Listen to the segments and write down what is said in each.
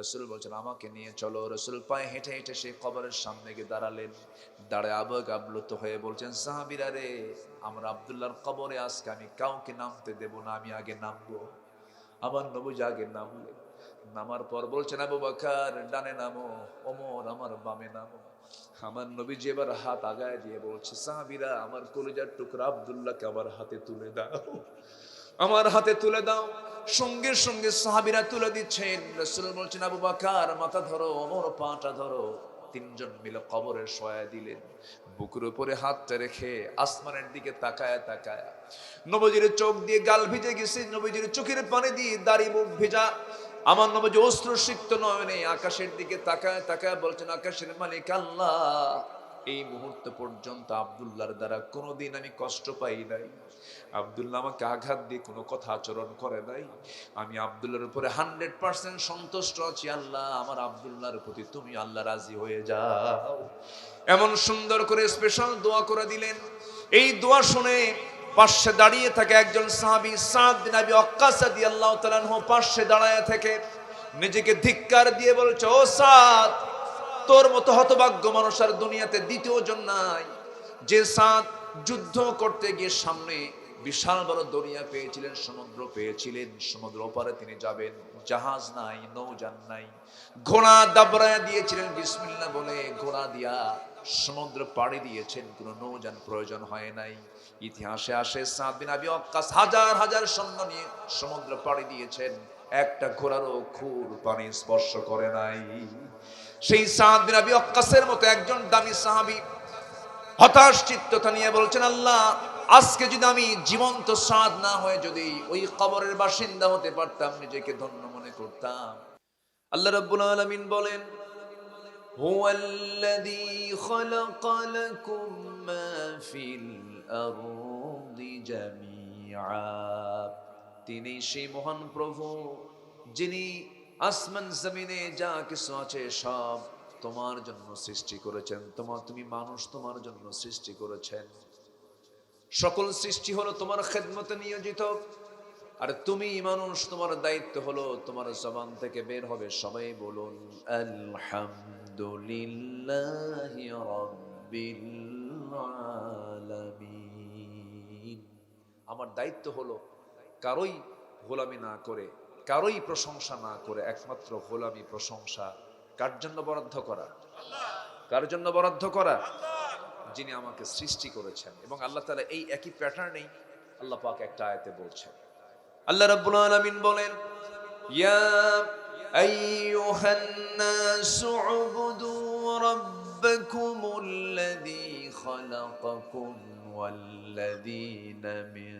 রাসূল বলছেন আমাকে নিয়ে চলো। রাসূল পায়ে হেঁটে হেঁটে সেই কবরের সামনে গিয়ে দাঁড়ালেন। দাঁড়ায় আবেগ আপ্লুত হয়ে বলছেন, সাহাবীরা রে, আমরা আব্দুল্লাহর কবরে আজকে আমি কাউকে নামতে দেব না, আমি আগে নামবো। আমার নবী আগে নামলেন। নামার পর বলছেন, আবু বকর ডানে নামো, ওমর আমার বামে নামো। আমার নবীজি এবার হাত আগায় দিয়ে বলছে, সাহাবীরা আমার কলিজার টুকরা আব্দুল্লাহকে আমার হাতে তুলে দাও, আমার হাতে তুলে দাও। সঙ্গে সঙ্গে সাহাবীরা তুলে দিচ্ছেন। রাসূল বলছেন, আবু বকর মাথা ধরো, ওমর পাটা ধরো। তিনজন মিলে কবরে শোয়া দিলেন। বুকের উপরে হাতটা রেখে আসমানের দিকে তাকায় তাকায় নবীজির চোখ দিয়ে গাল ভিজে গেছে, নবীজির চোখের পানি দিয়ে দাড়ি মুখ ভেজা। আমার নবীজি অশ্রুসিক্ত নয়নে আকাশের দিকে তাকায় তাকায় বলছেন, আকাশের মালিক আল্লাহ, এই মুহূর্ত পর্যন্ত আব্দুল্লাহর দ্বারা কোনোদিন আমি কষ্ট পাই নাই। আব্দুল্লাহ আমাকে আঘাত দিয়ে কোনো কথা আচরণ করে নাই। আমি আব্দুল্লাহর উপরে 100% সন্তুষ্ট আছি। আল্লাহ, আমার আব্দুল্লাহর প্রতি তুমি আল্লাহ রাজি হয়ে যাও। এমন সুন্দর করে স্পেশাল দোয়া করে দিলেন। এই দোয়া শুনে পাশে দাঁড়িয়ে থাকে একজন সাহাবী সাদ বিন আবি ওয়াক্কাস রাদিয়াল্লাহু তাআলা আনহু, পাশে দাঁড়ায় থেকে নিজেকে ধিক্কার দিয়ে বলছে, ও সাদ, তোর মতো হতভাগ্য মানুষ আর দুনিয়াতে দ্বিতীয় জন নাই। যে সাদ যুদ্ধ করতে গিয়ে সামনে বিশাল বড় দরিয়া পেয়েছিলেন, সমুদ্র পেয়েছিলেন, সমুদ্র ওপারে তিনি যাবেন, জাহাজ নাই, নৌযান নাই, ঘোড়া দাবড়ায়া দিয়েছিলেন বিসমিল্লাহ বলে, ঘোড়া দিয়া সমুদ্র পাড়ি দিয়েছেন, কোনো নৌযান প্রয়োজন হয় নাই। ইতিহাসে আসে সাদ বিন আবি ওয়াক্কাস হাজার হাজার সৈন্য নিয়ে সমুদ্র পাড়ি দিয়েছেন, একটা ঘোড়ারও খুর পানি স্পর্শ করে নাই। সেই সাদ বিন আবি ওয়াক্কাসের মতো একজন দামি সাহাবী হতাশ চিত্ততা নিয়ে বলছেন, আল্লাহ, আজকে যদি আমি জীবন্ত সাদ না হয়ে যদি ওই কবরের বাসিন্দা হতে পারতাম, নিজেকে ধন্য মনে করতাম। আল্লাহ রাব্বুল আলামিন বলেন, হুয়াল্লাযী খালাকা লাকুম মা ফিল আরদি জামিআ। তিনি সেই মহান প্রভু যিনি আসমান জমিনে যা কিছু আছে সব তোমার জন্য সৃষ্টি করেছেন। তুমি মানুষ তোমার জন্য সৃষ্টি করেছেন। সকল সৃষ্টি হলো তোমার খেদমতে নিয়োজিত। আর তুমি মানুষ, তোমার দায়িত্ব হলো তোমার জবান থেকে বের হবে সবাই বলুন আলহামদুলিল্লাহি রাব্বিল আলামিন। আমার দায়িত্ব হলো কারোই গোলামি না করে, কারোই প্রশংসা না করে, একমাত্র গোলামি প্রশংসা কার জন্য বরাদ্দ করা? কার জন্য বরাদ্দ করা? যিনি আমাকে সৃষ্টি করেছেন। এবং আল্লাহ তাআলা এই একই প্যাটার্নেই আল্লাহ পাক একটা আয়াতে বলছেন। আল্লাহ রাব্বুল আলামিন বলেন, ইয়া আইয়ুহান নাসু উবুদু রাব্বাকুমুল্লাযী খালাকাকুম ওয়াল্লাযীনা মিন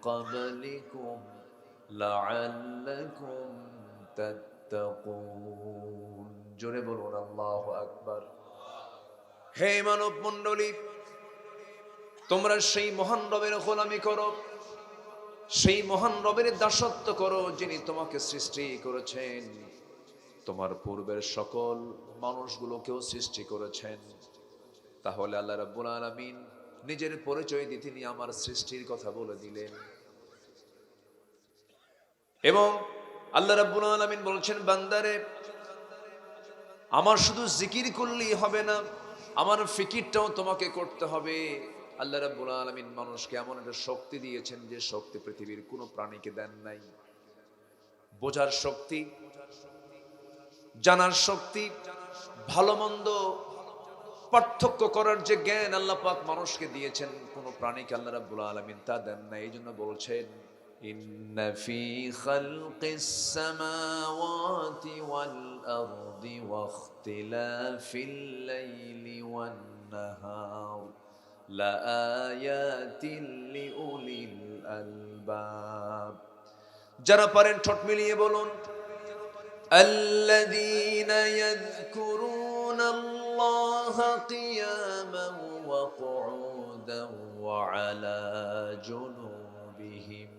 ক্বাবলিকুম লাআল্লাকুম তাত্তাকুন। জোরে বলুন আল্লাহু আকবার। হে মানব মণ্ডলী, তোমরা সেই মহান রবের গোলামি করো, সেই মহান রবের দাসত্ব করো যিনি তোমাকে সৃষ্টি করেছেন, তোমার পূর্বের সকল মানুষগুলোকেও সৃষ্টি করেছেন। তাহলে আল্লাহ রাব্বুল আলামিন নিজের পরিচয় দিয়ে তিনি আমার সৃষ্টির কথা বলে দিলেন। এবং আল্লাহ রাব্বুল আলামিন বলছেন, বান্দারে, আমার শুধু জিকির করলেই হবে না, আমার ফিকিরটাও তোমাকে করতে হবে। আল্লাহ রাব্বুল আলামিন মানুষকে এমন একটা শক্তি দিয়েছেন যে শক্তি পৃথিবীর কোনো প্রাণীকে দেন নাই। বোঝার শক্তি, জানার শক্তি, ভালো মন্দ পার্থক্য করার যে জ্ঞান আল্লাহ পাক মানুষকে দিয়েছেন, কোনো প্রাণীকে আল্লাহ রাব্বুল আলামিন তা দেন নাই। এই জন্য বলছেন, ইন্না ফি খালকিস সামাওয়াতি ওয়াল আরদি ওয়াখতিলাফিল লাইলি ওয়ান নাহার লাআয়াতিন লিউলিল আলবাব। যারা পারেন ঠোঁট মিলিয়ে বলুন, আল্লাযীনা ইয়াযকুরুনাল্লাহা কিয়ামান ওয়া কুউদান ওয়া আলা জুনুবিহিম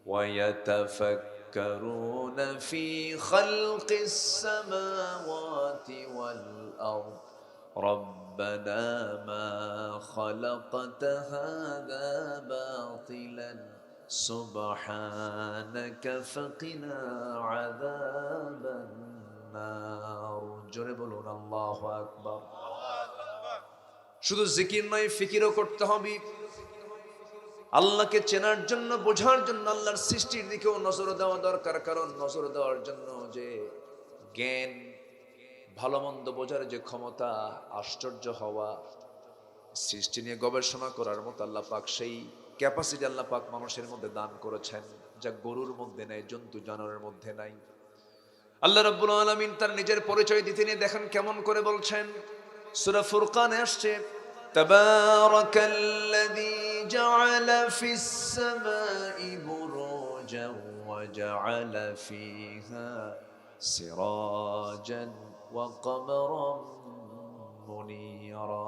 ওয়া ইয়াতাফাক্কারুনা ফী খালকিস সামাওয়াতি ওয়াল আরদ রব্বানা মা খালাকতা হাযা বাতিলান সুবহানাকা ফাকিনা আযাবান النار জোরে বলুন আল্লাহু আকবার। শুধু জিকির নয়, ফিকিরও করতে হবে। আল্লাহকে চেনার জন্য, বোঝার জন্য আল্লাহর সৃষ্টির দিকেও নজর দেওয়া দরকার। কারণ নজর দেওয়ার জন্য যে জ্ঞান, ভালো মন্দ বোঝার যে ক্ষমতা, আশ্চর্য হওয়া, সৃষ্টি নিয়ে গবেষণা করার মতো আল্লাহ পাক সেই ক্যাপাসিটি আল্লাহ পাক মানুষের মধ্যে দান করেছেন, যা গরুর মধ্যে নাই, জন্তু জানোয়ারের মধ্যে নাই। আল্লাহ রাব্বুল আলামিন তার নিজের পরিচয় দিতে নিয়ে দেখেন কেমন করে বলছেন। সূরা ফুরকানে আসছে, তাবারাকাল্লাযী জাআলা ফিস সামাই বুরুজান ওয়া জাআলা ফিহা সিরাজান ওয়া কমারান মুনীরা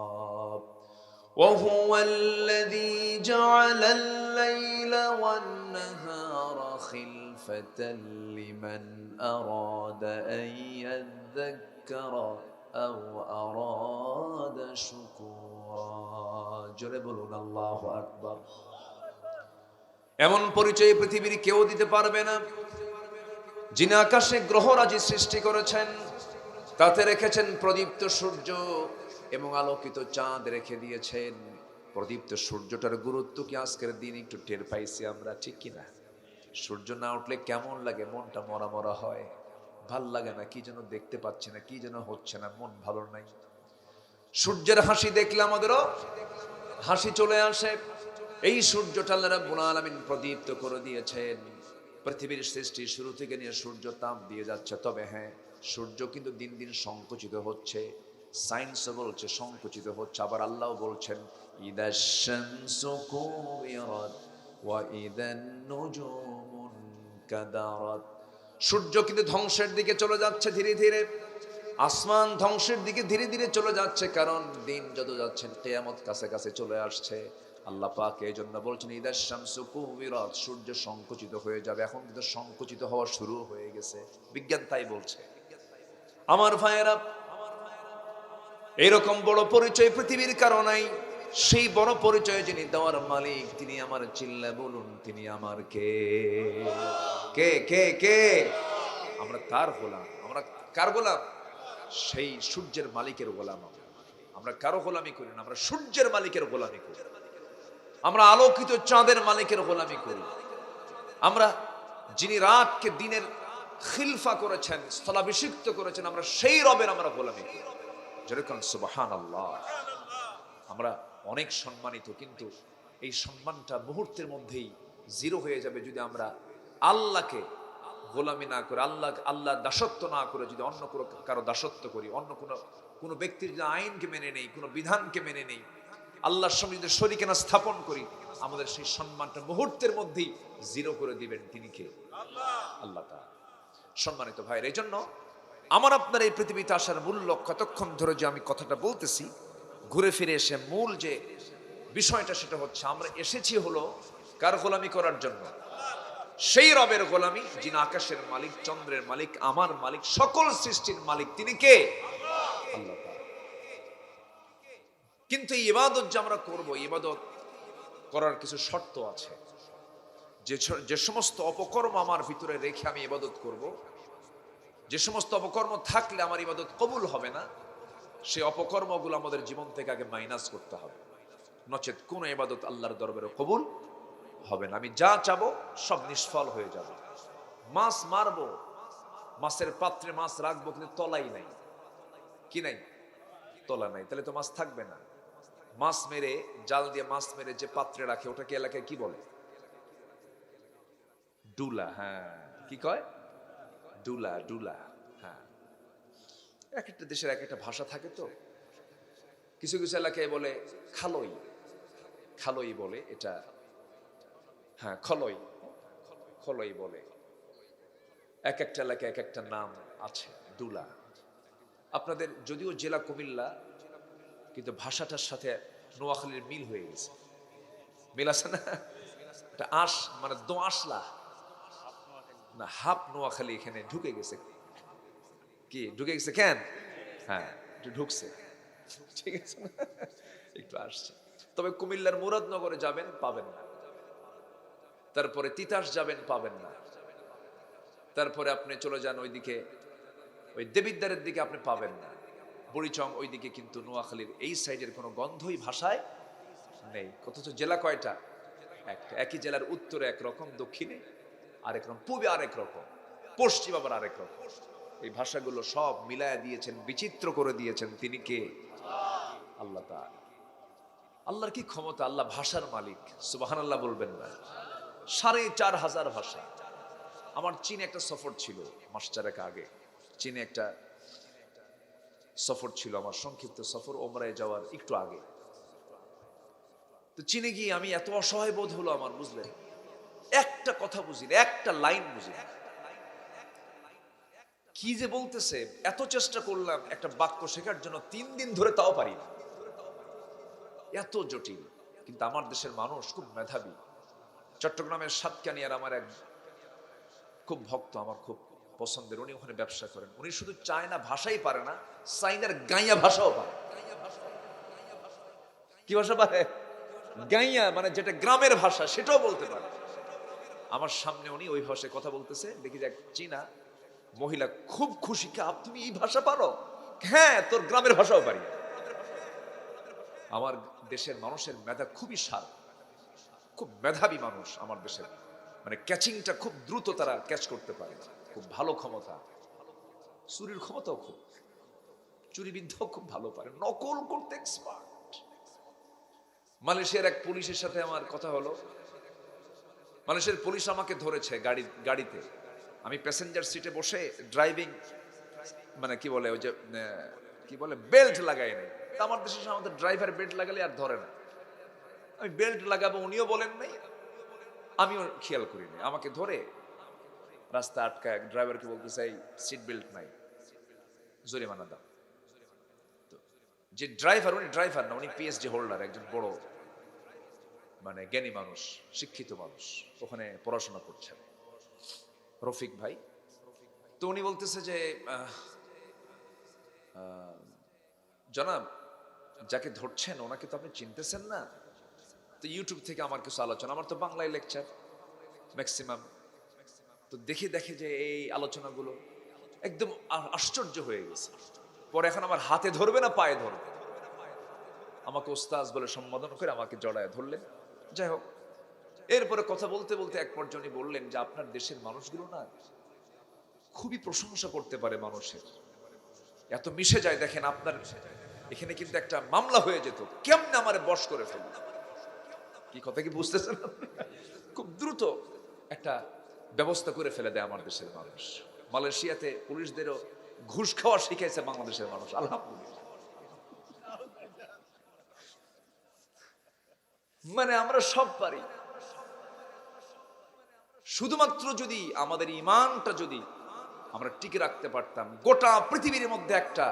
وهو الذي جعل الليل والنهار خلفة لمن أراد أن يذكر أو أراد شكورا জোরে বলুন আল্লাহু আকবার। এমন পরিচয় পৃথিবীর কেউ দিতে পারবে না। যিনি আকাশে গ্রহরাজি সৃষ্টি করেছেন, তাতে রেখেছেন প্রদীপ্ত সূর্য এবং আলোকিত চাঁদ রেখে দিয়েছেন। প্রদীপ্ত সূর্যটার গুরুত্ব কি আজকের দিন একটু টের পাইছি আমরা, ঠিক কিনা? সূর্য না উঠলে কেমন লাগে, মনটা মরা মরা হয়, ভাল লাগে না, কি যেন দেখতে পাচ্ছি না, কি যেন হচ্ছে না, মন ভালো নাই। সূর্যের হাসি দেখলে আমাদেরও হাসি চলে আসে। এই সূর্যটা আল্লাহ রাব্বুল আলামিন প্রদীপ্ত করে দিয়েছেন। পৃথিবীর সৃষ্টি শুরু থেকে নিয়ে সূর্য তাপ দিয়ে যাচ্ছে। তবে হ্যাঁ, সূর্য কিন্তু দিন দিন সংকুচিত হচ্ছে। সায়েন্সও বলছে সংকুচিত হচ্ছে, আবার আল্লাহও বলছেন ইদাশ শামসু কুবিরাত ওয়া ইদান নুজুমুন কাদারাত। সূর্য কিন্তু ধ্বংসের দিকে চলে যাচ্ছে ধীরে ধীরে, আসমান ধ্বংসের দিকে ধীরে ধীরে চলে যাচ্ছে। কারণ দিন যত যাচ্ছে কিয়ামত কাছে কাছে চলে আসছে। আল্লাহ পাক এই জন্য বলছেন ইদাশ শামসু কুবিরাত, সূর্য সংকুচিত হয়ে যাবে। এখন কিন্তু সংকুচিত হওয়া শুরু হয়ে গেছে, বিজ্ঞান তাই বলছে। আমার ভাইয়েরা, এরকম বড় পরিচয় পৃথিবীর কারো নাই। সেই বড় পরিচয় যিনি দেওয়ার মালিক, তিনি আমার, চিল্লা বলুন তিনি আমার কে? কে কে কে? আমরা তার গোলাম। আমরা কার গোলাম? সেই সূর্যের মালিকের গোলাম। আমরা কারো গোলামি করি না, আমরা সূর্যের মালিকের গোলামি করি। আমরা আলোকিত চাঁদের মালিকের গোলামি করি। আমরা যিনি রাতকে দিনের খিলফা করেছেন, স্থলাভিষিক্ত করেছেন, আমরা সেই রবের আমরা গোলামি করি। যেরকম সুবহানাল্লাহ। আমরা অনেক সম্মানিত, কিন্তু এই সম্মানটা মুহূর্তের মধ্যেই জিরো হয়ে যাবে যদি আমরা আল্লাহকে গোলামি না করে, আল্লাহ দাসত্ব না করে যদি অন্য কারো দাসত্ব করি, অন্য কোনো ব্যক্তির যদি আইনকে মেনে নেই, কোনো বিধানকে মেনে নেই, আল্লাহর সঙ্গে যদি শরীকানা স্থাপন করি, আমাদের সেই সম্মানটা মুহূর্তের মধ্যেই জিরো করে দিবেন। তিনি কে? আল্লাহ তাআলা। সম্মানিত ভাইয়ের, এই জন্য আমার আপনার এই পৃথিবীতে আসার মূল লক্ষ্য, কতক্ষণ ধরে যে আমি কথাটা বলতেছি, ঘুরে ফিরে এসে মূল যে বিষয়টা সেটা হচ্ছে আমরা এসেছি হলো কার গোলামি করার জন্য? সেই রবের গোলামি যিনি আকাশের মালিক, চন্দ্রের মালিক, আমার মালিক, সকল সৃষ্টির মালিক। তিনি কে? আল্লাহ তাআলা। কিন্তু এই ইবাদত যে আমরা করব, ইবাদত করার কিছু শর্ত আছে। যে সমস্ত অপকর্ম আমার ভিতরে রেখে আমি ইবাদত করব, যে সমস্ত অপকর্ম থাকলে আমার ইবাদত কবুল হবে না, সেই অপকর্মগুলো আমাদের জীবন থেকে আগে মাইনাস করতে হবে। নচেত কোন ইবাদত আল্লাহর দরবারে কবুল হবে না। আমি যা চাবো সব নিষ্ফল হয়ে যাবে। মাছ মারবো, মাছের পাত্রে মাছ রাখবো, কিন্তু তলাই নাই। কি নাই? তলা নাই, তাহলে তো মাছ থাকবে না। মাছ মেরে, জাল দিয়ে মাছ মেরে যে পাত্রে রাখে, ওটাকে এলাকায় কি বলে? ডুলা। হ্যাঁ, কি কয়? ডুলা। ডুলা। হ্যাঁ, এক একটা দেশের এক একটা ভাষা থাকে তো। কিছু কিছু এলাকায় বলে খালই। খালই বলে এটা। হ্যাঁ, খলই। খলই বলে। এক একটা এলাকায় এক একটা নাম আছে। ডুলা। আপনাদের যদিও জেলা কুমিল্লা, কিন্তু ভাষাটার সাথে নোয়াখালীর মিল হয়ে গেছে। মিল আছে না? এটা আস মানে দোআঁশলা না, হাফ নোয়াখালী এখানে ঢুকে গেছে। কি ঢুকে গেছে? কেন? হ্যাঁ, একটু ঢুকছে, ঠিক আছে, একটু আসছে। তবে কুমিল্লার মুরাদনগরে যাবেন, পাবেন না। তারপরে তিতাস যাবেন, পাবেন না। তারপরে আপনি চলে যান ওইদিকে ওই দেবিদ্বারের দিকে আপনি পাবেন না। বুড়িচং ওইদিকে কিন্তু নোয়াখালীর এই সাইডের কোনো গন্ধই ভাষায় নেই। অথচ জেলা কয়টা? একটা। একই জেলার উত্তরে একরকম, দক্ষিণে আরেক রকম, পূবে আরেক রকম, পশ্চিম আবার আরেক রকম। এই ভাষাগুলো সব মিলায়া দিয়েছেন, বিচিত্র করে দিয়েছেন। তিনি কে? আল্লাহ তাআলা। আল্লাহর কি ক্ষমতা! আল্লাহ ভাষার মালিক। সুবহানাল্লাহ বলবেন না? ৪,৫০০ ভাষা। আমার চীনে একটা সফর ছিল মাস চারেক আগে। চীনে একটা সফর ছিল আমার, সংক্ষিপ্ত সফর, ওমরায় যাওয়ার একটু আগে। তো চীনে গিয়ে আমি এত অসহায় বোধ হলো আমার, বুঝলেন, একটা কথা বুঝি না, একটা লাইন বুঝি না, কি যে বলতেছে। এত চেষ্টা করলাম একটা বাক্য শেখার জন্য, ৩ দিন ধরে, তাও পারি না, এত জটিল। কিন্তু আমার দেশের মানুষ খুব মেধাবী। চট্টগ্রামের সাতকানিয়ার আমার এক খুব ভক্ত, আমার খুব পছন্দের, উনি ওখানে ব্যবসা করেন। উনি শুধু চায়না ভাষাই পারে না, চাইনার গাইয়া ভাষাও পারে। কি ভাষা পারে? গাইয়া, মানে যেটা গ্রামের ভাষা, সেটাও বলতে পারে। আমার সামনে উনি ওই ভাষায় কথা বলতেছে, দেখি যে এক চীনা মহিলা খুব খুশি। তুমি এই ভাষা পারো? হ্যাঁ, তোর গ্রামের ভাষাও পারি। আমার দেশের মানুষের মেধা খুবই শার্প, খুব মেধাবী মানুষ আমার দেশের, মানে ক্যাচিংটা খুব দ্রুত তারা ক্যাচ করতে পারে, খুব ভালো ক্ষমতা, চুরির ক্ষমতাও খুব, চুরিবিদ্যাও খুব ভালো পারে, নকল করতে এক্সপার্ট। মালয়েশিয়ার এক পুলিশের সাথে আমার কথা হলো। মালয়েশিয়ার পুলিশ আমাকে ধরেছে গাড়িতে, আমি প্যাসেঞ্জার সিটে বসে ড্রাইভিং, মানে কি বলে, ওই যে কি বলে, বেল্ট লাগাই নাই। আমার দেশে আমাদের ড্রাইভার বেল্ট লাগালে আর ধরে না। আমি বেল্ট লাগাবো উনিও বলেন নাই, আমিও খেয়াল করিনি। আমাকে ধরে রাস্তা আটকায়, ড্রাইভারকে বলতে চাই সিট বেল্ট নাই, জরিমানা দাও। তো যে ড্রাইভার, উনি ড্রাইভার না, উনি পিএইচডি হোল্ডার, একজন বড় মানে জ্ঞানী মানুষ, শিক্ষিত মানুষ, ওখানে পড়াশোনা করছেন, রফিক ভাই। তো উনি বলতেছে যে জনাব, যাকে ধরছেন ওনাকে তো আপনি চিনতেছেন না। তো ইউটিউব থেকে আমার কিছু আলোচনা, আমার তো বাংলায় লেকচার ম্যাক্সিমাম, তো দেখে যে এই আলোচনাগুলো একদম আশ্চর্য হয়ে গেছে। পরে এখন আমার হাতে ধরবে না পায়ে ধরবে, আমাকে ওস্তাজ বলে সম্বোধন করে আমাকে জড়ায় ধরলেন। যাই হোক, এরপরে কথা বলতে বলতে এক পর্যায়ে বললেন যে আপনার দেশের মানুষগুলো না খুবই প্রশংসা করতে পারে মানুষের, এত মিশে যায়। দেখেন আপনার এখানে কিন্তু একটা মামলা হয়ে যেত, কেমনে আমারে বশ করে ফেলল। কি কথা কি বুঝতেছেন? খুব দ্রুত একটা ব্যবস্থা করে ফেলে দেয় আমার দেশের মানুষ। মালয়েশিয়াতে পুলিশদেরও ঘুষ খাওয়া শিখাইছে বাংলাদেশের মানুষ, আলহামদুলিল্লাহ। মানে আমরা সব পারি, শুধুমাত্র যদি আমাদের ঈমানটা যদি আমরা টিকে রাখতে পারতাম, গোটা পৃথিবীর মধ্যে একটা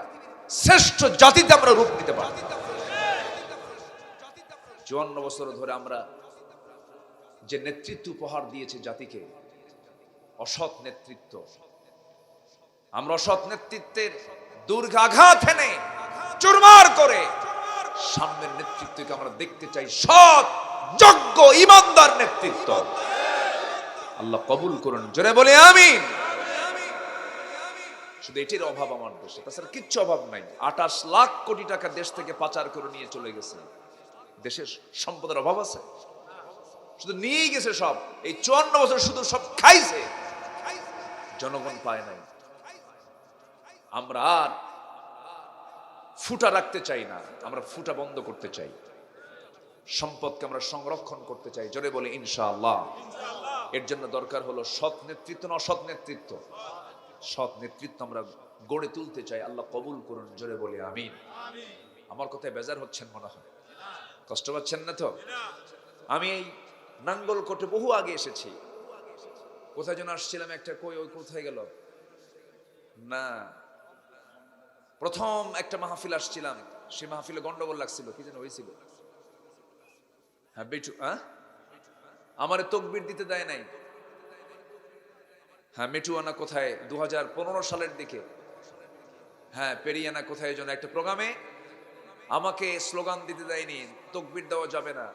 শ্রেষ্ঠ জাতিতে আমরা রূপ নিতে পারতাম। ৫৪ বছর ধরে আমরা যে নেতৃত্ব উপহার দিয়েছে জাতিকে, অসৎ নেতৃত্ব, আমরা অসৎ নেতৃত্বের দুর্গাঘাত এনে চুরমার করে সামনের নেতৃত্বকে আমরা দেখতে চাই সৎ, যোগ্য, ইমানদার নেতৃত্ব। আল্লাহ কবুল করুন, জোরে বলে আমিন। শুধু এটির অভাব আমার দেশে, তাছাড়া কিচ্ছু অভাব নাই। ২৮ লাখ কোটি টাকা দেশ থেকে পাচার করে নিয়ে চলে গেছে। দেশের সম্পদের অভাব আছে? শুধু নিয়ে গেছে সব। এই ৫৪ বছর শুধু সব খাইছে, জনগণ পায় নাই। আমরা আর ফুটা রাখতে চাই না, আমরা ফুটা বন্ধ করতে চাই। সম্পদকে আমরা সংরক্ষণ করতে চাই, জোরে বলে ইনশাআল্লাহ। এর জন্য দরকার হলো সৎ নেতৃত্ব না অসৎ নেতৃত্ব। সৎ নেতৃত্ব আমরা গড়ে তুলতে চাই, আল্লাহ কবুল করুন, জোরে বলে আমিন। আমার কথায় বেজার হচ্ছেন মনে হয়, কষ্ট পাচ্ছেন না তো? আমি এই নাঙ্গলকোটে বহু আগে এসেছি, কোথায় যেন আসছিলাম একটা, কই ওই কোথায় গেল না, প্রথম একটা মাহফিল আসছিলাম, সেই মাহফিলে গন্ডগোল লাগছিল, কি যেন হয়েছিল। হ্যাঁ বেটু, আমারে তকবির দিতে দেয় নাই। হ্যাঁ মেটুয়ানা কোথায় 2015 সালের দিকে, হ্যাঁ পেরিয়ানা কোথায় যেন একটা প্রোগ্রামে আমাকে স্লোগান দিতে দেয়নি, তকবির দেওয়া যাবে না,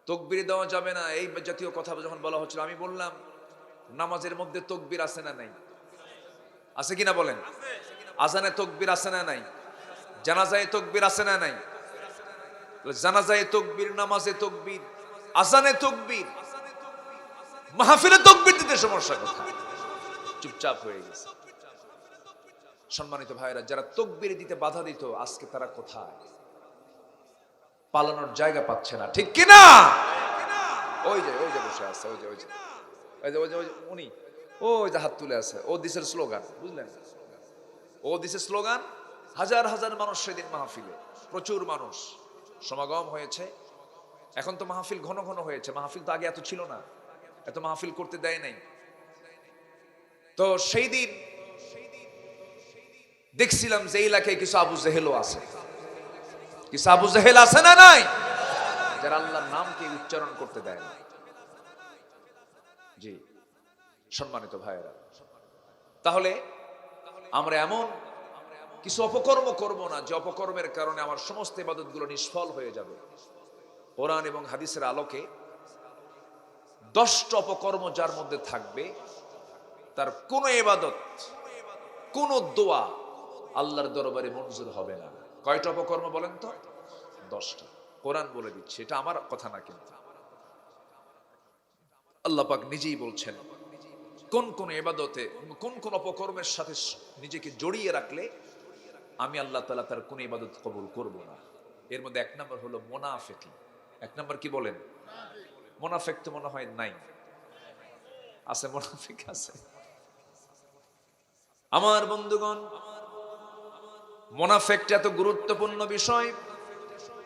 তকবির দেওয়া যাবে না, এই জাতীয় কথা যখন বলা হচ্ছিল, আমি বললাম নামাজের মধ্যে তকবির আছে না নাই? আছে কিনা বলেন? আজানে তাকবীর আছে না নাই? জানাজায়ে তাকবীর আছে না নাই? জানাজায়ে তাকবীর, নামাজে তাকবীর, আজানে তাকবীর, মাহফিলে তাকবীর দিতে সমস্যা কোথায়? চুপচাপ হয়ে গেছে। সম্মানিত ভাইরা, যারা তাকবীর দিতে বাধা দিত আজকে তারা কোথায়? পালানোর জায়গা পাচ্ছে না, ঠিক কিনা? ওই যে বসে আছে, ওই যে উনি ওই যে হাত তুলে আছে, ও দিছের স্লোগান, বুঝলেন? ও দিছে স্লোগান। হাজার হাজার মানুষ সেদিন মাহফিলে, প্রচুর মানুষ সমাগম হয়েছে। এখন তো মাহফিল ঘন ঘন হয়েছে, মাহফিল তো আগে এত ছিল না, এত মাহফিল করতে দেয় নাই। তো সেই দিন দেখছিলাম যে এলাকায় কিছু আবু জেহেলও আছে। কিছু আবু জেহেল আছে না নাই? যারা আল্লাহর নামকে উচ্চারণ করতে দেয় না। জি সম্মানিত ভাইয়েরা, তাহলে আমরা এমন কিছু অপকর্ম করব না যে অপকর্মের কারণে আমার সমস্ত ইবাদতগুলো নিষ্ফল হয়ে যাবে। কোরআন এবং হাদিসের আলোকে 10টা অপকর্ম যার মধ্যে থাকবে তার কোন ইবাদত, কোন দোয়া আল্লাহর দরবারে মঞ্জুর হবে না। কয়টা অপকর্ম বলেন তো? 10টা। কোরআন বলে দিচ্ছে, এটা আমার কথা না, কিন্তু আল্লাহ পাক নিজেই বলছেন কোন কোন ইবাদতে, কোন কোন অপকর্মের সাথে নিজেকে জড়িয়ে রাখলে আমি আল্লাহ তাআলা তার কোন ইবাদত কবুল করব না। এর মধ্যে 1 নম্বর হলো মুনাফিকি। 1 নম্বর কি বলেন? মুনাফিক তো মনে হয় নাই, আছে? মুনাফিক আছে? আমার বন্ধুগণ, মুনাফিকটা এত গুরুত্বপূর্ণ বিষয়।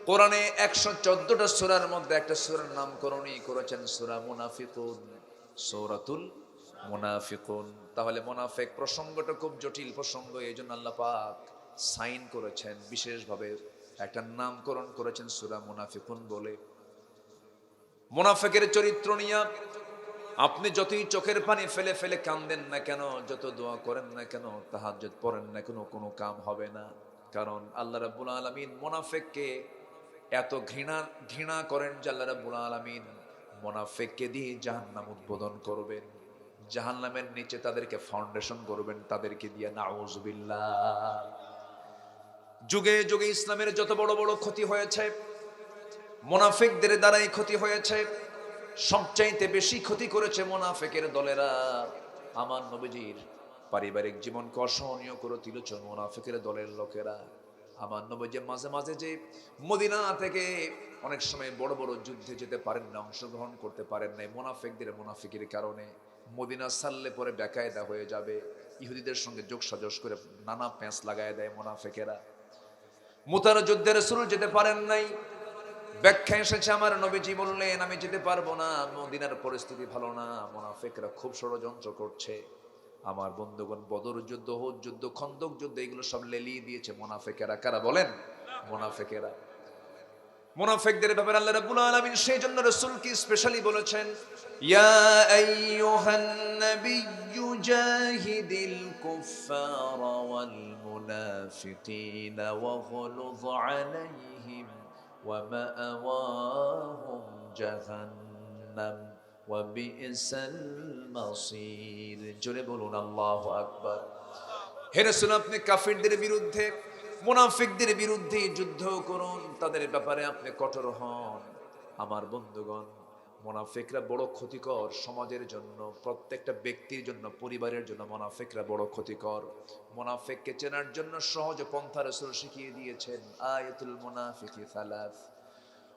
কোরআনে 114টা সূরার মধ্যে একটা সূরার নামকরণই করেছেন সূরা মুনাফিকুন, সূরাতুল মুনাফিকুন। তাহলে মুনাফিক প্রসঙ্গটা খুব জটিল প্রসঙ্গ, এইজন্য আল্লাহ পাক সাইন করেছেন, বিশেষভাবে একটা নামকরণ করেছেন সূরা মুনাফিকুন বলে। মুনাফিকের চরিত্র নিয়ে আপনি যতই চোখের পানি ফেলে ফেলে কাঁদেন না কেন, যত দোয়া করেন না কেন, তাহাজ্জুদ পড়েন না কেন, কোনো কাম হবে না। কারণ আল্লাহ রাব্বুল আলামিন মুনাফিককে এত ঘৃণা করেন যে আল্লাহ রাব্বুল আলামিন মুনাফিককে দিয়ে জাহান্নাম উদ্বোধন করবেন, জাহান্নামের নিচে তাদেরকে ফাউন্ডেশন করবেন তাদেরকে দিয়ে। নাউযুবিল্লাহ। যুগে যুগে ইসলামের যত বড় বড় ক্ষতি হয়েছে মুনাফিকদের দ্বারাই ক্ষতি হয়েছে। সবচাইতে বেশি ক্ষতি করেছে মুনাফিকের দলেরা। আমার নবীজির পারিবারিক জীবনকে অসহনীয় করে তুলেছে মুনাফিকের দলের লোকেরা। আমার নবীজি মাঝে মাঝে যে মদিনা থেকে অনেক সময় বড় বড় যুদ্ধে যেতে পারেন না, অংশগ্রহণ করতে পারেন না মুনাফিকের কারণে। মদিনা ছাড়লে পরে বেকায়দা হয়ে যাবে, ইহুদিদের সঙ্গে যোগসাজশ করে নানা প্যাঁচ লাগায় দেয় মুনাফিকেরা। মুতার যুদ্ধে রাসূল যেতে পারেন নাই। ব্যাখ্যা এসেছে, আমার নবীজি বললেন আমি যেতে পারবো না, মদিনার পরিস্থিতি ভালো না, মুনাফিকরা খুব ষড়যন্ত্র করছে। আমার বন্ধুগণ, বদর যুদ্ধ, উহুদ যুদ্ধ, খন্দক যুদ্ধ, এগুলো সব লেলিয়ে দিয়েছে মুনাফিকেরা। কারা বলেন? মুনাফিকেরা। মুনাফিকদের ব্যাপারে আল্লাহ রাব্বুল আলামিন সেই জন্য রাসূলকে স্পেশালি বলেছেন, ইয়া আইয়ুহান নাবিয়্যু জাহিদিল কুফফারা ওয়াল মুনাফিকিনা ওয়াগলুয আলাইহিম ওয়া মাআওয়াহুম জাহান্নাম ওয়া বি'সাল মাসীর। জোরে বলুন আল্লাহু আকবার। হে রাসূল, আপনি কাফিরদের বিরুদ্ধে, মুনাফিকদের বিরুদ্ধে যুদ্ধ করুন, তাদের ব্যাপারে আপনি কঠোর হন। আমার বন্ধুগণ, মুনাফিকরা বড় ক্ষতিকর সমাজের জন্য, প্রত্যেকটা ব্যক্তির জন্য, পরিবারের জন্য মুনাফিকরা বড় ক্ষতিকর। মুনাফিককে চেনার জন্য সহজ পন্থা রাসূল শিখিয়ে দিয়েছেন। আয়াতুল মুনাফিকি সালাস।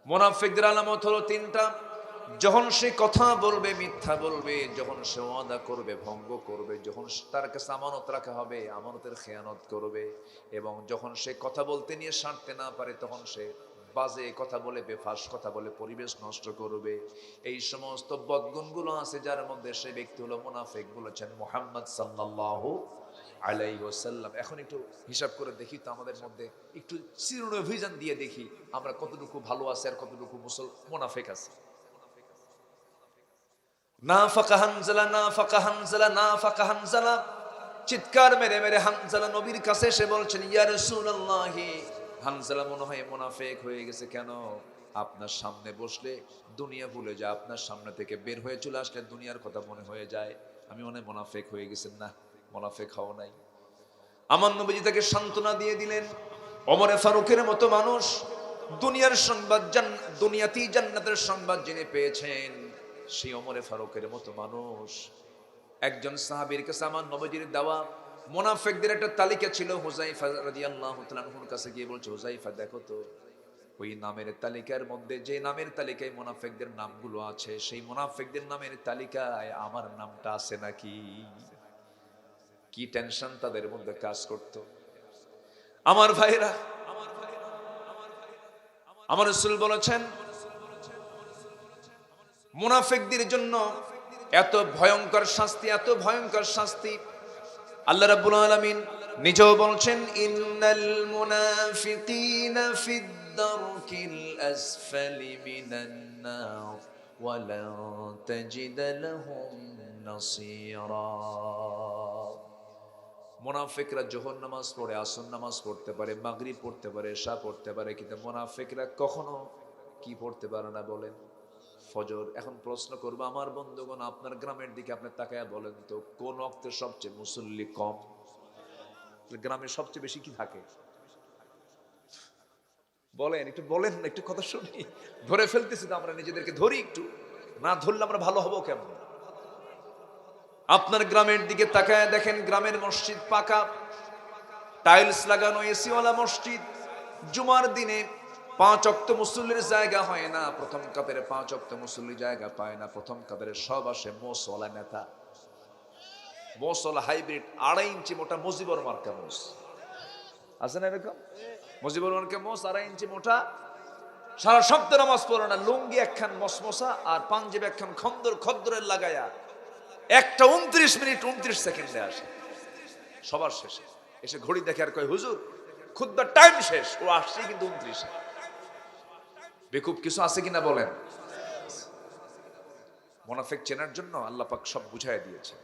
মুনাফিকদের আলামত হলো 3টা। যখন সে কথা বলবে মিথ্যা বলবে, যখন সে ওয়াদা করবে ভঙ্গ করবে, যখন তার কাছে আমানত রাখা হবে আমানতের খেয়ানত করবে, এবং যখন সে কথা বলতে নিয়ে সারতে না পারে তখন সে বাজে কথা বলে, বেফাস কথা বলে পরিবেশ নষ্ট করবে। এই সমস্ত বদগুণগুলো আছে যার মধ্যে, সে ব্যক্তি হলো মুনাফিক, বলেছেন মুহাম্মদ সাল্লাল্লাহু আলাইহি ওয়াসাল্লাম। এখন একটু হিসাব করে দেখি তো, আমাদের মধ্যে একটু চিরুনি অভিযান দিয়ে দেখি আমরা কতটুকু ভালো আছে আর কতটুকু মুনাফিক আছে। নাফাকা হানজালা, নাফাকা হানজালা, নাফাকা হানজালা। চিৎকার মেরে মেরে হানজালা নবীর কাছে এসে বলছেন, ইয়া রাসূলুল্লাহ, হানজালা মনে হয় মুনাফিক হয়ে গেছে। কেন? আপনার সামনে বসলে দুনিয়া ভুলে যায়, আপনার সামনে থেকে বের হয়ে চলে আসলে দুনিয়ার কথা মনে হয়ে যায়। আমি মনে হয় মুনাফিক হয়ে গেছেন। না, মুনাফিক হও নাই। আমার নবীজি তাকে সান্ত্বনা দিয়ে দিলেন। ওমরে ফারুকের মতো মানুষ দুনিয়ার সংবাদ, দুনিয়াতেই জান্নাতের সংবাদ জেনে পেয়েছেন, সেই ওমরে ফারুকের মতো মানুষ একজন সাহাবীর কাছে আমার নবীজির দেওয়া মুনাফিকদের একটা তালিকা ছিল। হুযায়ফা রাদিয়াল্লাহু তাআলা আনহুর কাছে গিয়ে বলছে, হুযায়ফা দেখো তো ওই নামের তালিকার মধ্যে, যে নামের তালিকায় মুনাফিকদের নামগুলো আছে, সেই মুনাফিকদের নামের তালিকায় আমার নামটা আছে নাকি? কি টেনশন তাদের মধ্যে কাজ করত। আমার ভাইরা, আমার রাসূল বলেছেন মুনাফিকদের জন্য এত ভয়ঙ্কর শাস্তি, এত ভয়ঙ্কর শাস্তি। আল্লাহ রাব্বুল আলামিন নিজেও বলছেন, ইন্নাল মুনাফিকিনা ফিদ দারকিল আসফালি মিনান নার ওয়া লা তাজিদ লাহুম নাসীরা। মুনাফিকরা যোহর নামাজ পড়ে, আসর নামাজ পড়তে পারে, মাগরিব পড়তে পারে, এশা পড়তে পারে, কিন্তু মুনাফিকরা কখনো কি পড়তে পারে না বলেন? ফজর। এখন প্রশ্ন করবো আমার বন্ধুগণ, আপনার গ্রামের দিকে আপনি তাকায়া বলেন তো, কোন ওয়াক্তে সবচেয়ে মুসল্লি কম? গ্রামে সবচেয়ে বেশি কি থাকে বলেন? একটু বলেন, একটু কথা শুনি। ধরে ফেলতেছি তো আমরা, নিজেদেরকে ধরি একটু, না ধরলে আমরা ভালো হবো কেমন? আপনার গ্রামের দিকে তাকায় দেখেন, গ্রামের মসজিদ পাকা, টাইলস লাগানো, এসিওয়ালা মসজিদ। জুমার দিনে 5 ওয়াক্ত মুসল্লির জায়গা হয় না, প্রথম কাতারে 5 ওয়াক্ত মুসল্লি জায়গা পায় না। প্রথম কাতারে সব আসে মোসওয়ালা নেতা, মোসওয়ালা হাইব্রিড, 2.5 ইঞ্চি মোটা মুজিবর মার্কা মোস আছে না এরকম? মুজিবর মার্কা মোস 2.5 ইঞ্চি মোটা, সারা সপ্তাহ নামাজ পড়ে না, লুঙ্গি একখান মসমসা আর পাঞ্জাবি একখান খদ্দরের লাগায়া একটা 29 মিনিট 29 সেকেন্ডে আসে। সবার শেষে এসে ঘড়ি দেখে আর কয়, হুজুর খুতবার টাইম শেষ। ও আসছে কিন্তু 29। বেকুব কিছু আছে কিনা বলেন? মুনাফিক চেনার জন্য আল্লাহ পাক সব বুঝায় দিয়েছে।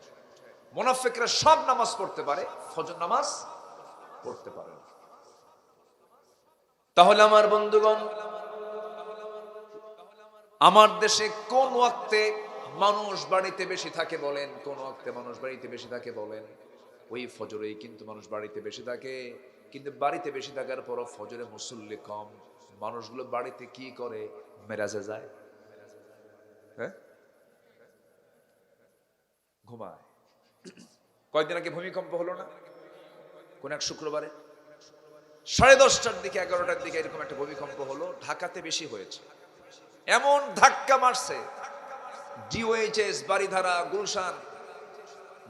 মুনাফিকরা সব নামাজ পড়তে পারে, ফজর নামাজ পড়তে পারে না। তাহলে আমার বন্ধুগণ, আমার দেশে কোন ওয়াক্তে মানুষ বাড়িতে বেশি থাকে বলেন? কোন ওয়াক্তে মানুষ বাড়িতে বেশি থাকে বলেন? ওই ফজরেই কিন্তু মানুষ বাড়িতে বেশি থাকে। কিন্তু বাড়িতে বেশি থাকার পরও ফজরে মুসল্লি কম। মানুষগুলো বাড়িতে কি করে? মেরাজে যায়, হ্যাঁ, ঘুমায়। কয়েকদিন আগে ভূমিকম্প হলো না? কোন এক শুক্রবারে 10:30টার দিকে, 11টার দিকে এরকম একটা ভূমিকম্প হলো। ঢাকাতে বেশি হয়েছে। এমন ধাক্কা মারছে, ডিওএইচএস, বাড়িধারা, গুলশান,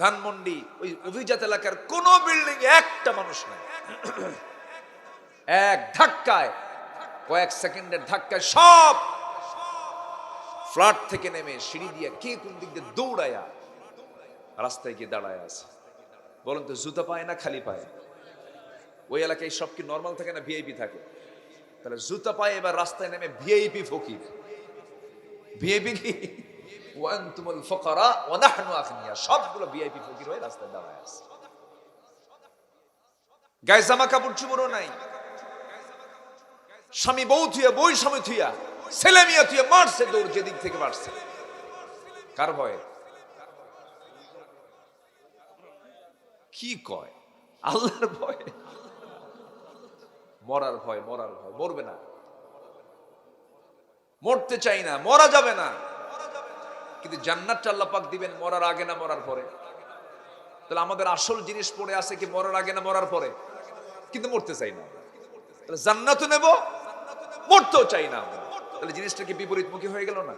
ধানমন্ডি, ওই অভিজাত এলাকার কোন বিল্ডিং একটা মানুষ নাই। এক ধাক্কায়, কয়েক সেকেন্ডের ধাক্কায় সব ফ্ল্যাট থেকে নেমে সিঁড়ি দিয়ে কে কোন দিক দিয়ে দৌড়ায়া রাস্তায় গিয়ে দাঁড়ায় আছে। বলুন তো, জুতা পায় না খালি পায়? ওই এলাকায় সব কি নর্মাল থাকে না ভিআইপি থাকে? তাহলে জুতা পায়, এবার রাস্তায় নেমে ভিআইপি ফকির। ভিআইপি কি? ওয়ান্তুমুল ফুকারা ওয়া নাহনু আগনিয়া। সবগুলো ভিআইপি ফকির হয়ে রাস্তায় দাঁড়ায় আছে। গায়ে জামা কাপড় চুমরও নাই। স্বামী বউ থুয়া, বই স্বামী থুয়া, ছেলে মেয়ে থুয়া মারছে দৌড়, যেদিক থেকে মারছে। কার ভয়ে? কি কয়? আল্লাহর ভয়ে। মরার ভয়, মরার ভয়। মরবে না, মরতে চাই না, মরা যাবে না, কিন্তু জান্নাতটা আল্লাহ পাক দিবেন মরার আগে না মরার পরে? তাহলে আমাদের আসল জিনিস পড়ে আছে কি মরার আগে না মরার পরে? কিন্তু মরতে চাই না। তাহলে জান্নাতও নেব, মরতেও চাই না। তাহলে জিনিসটা কি বিপরীতমুখী হয়ে গেল না?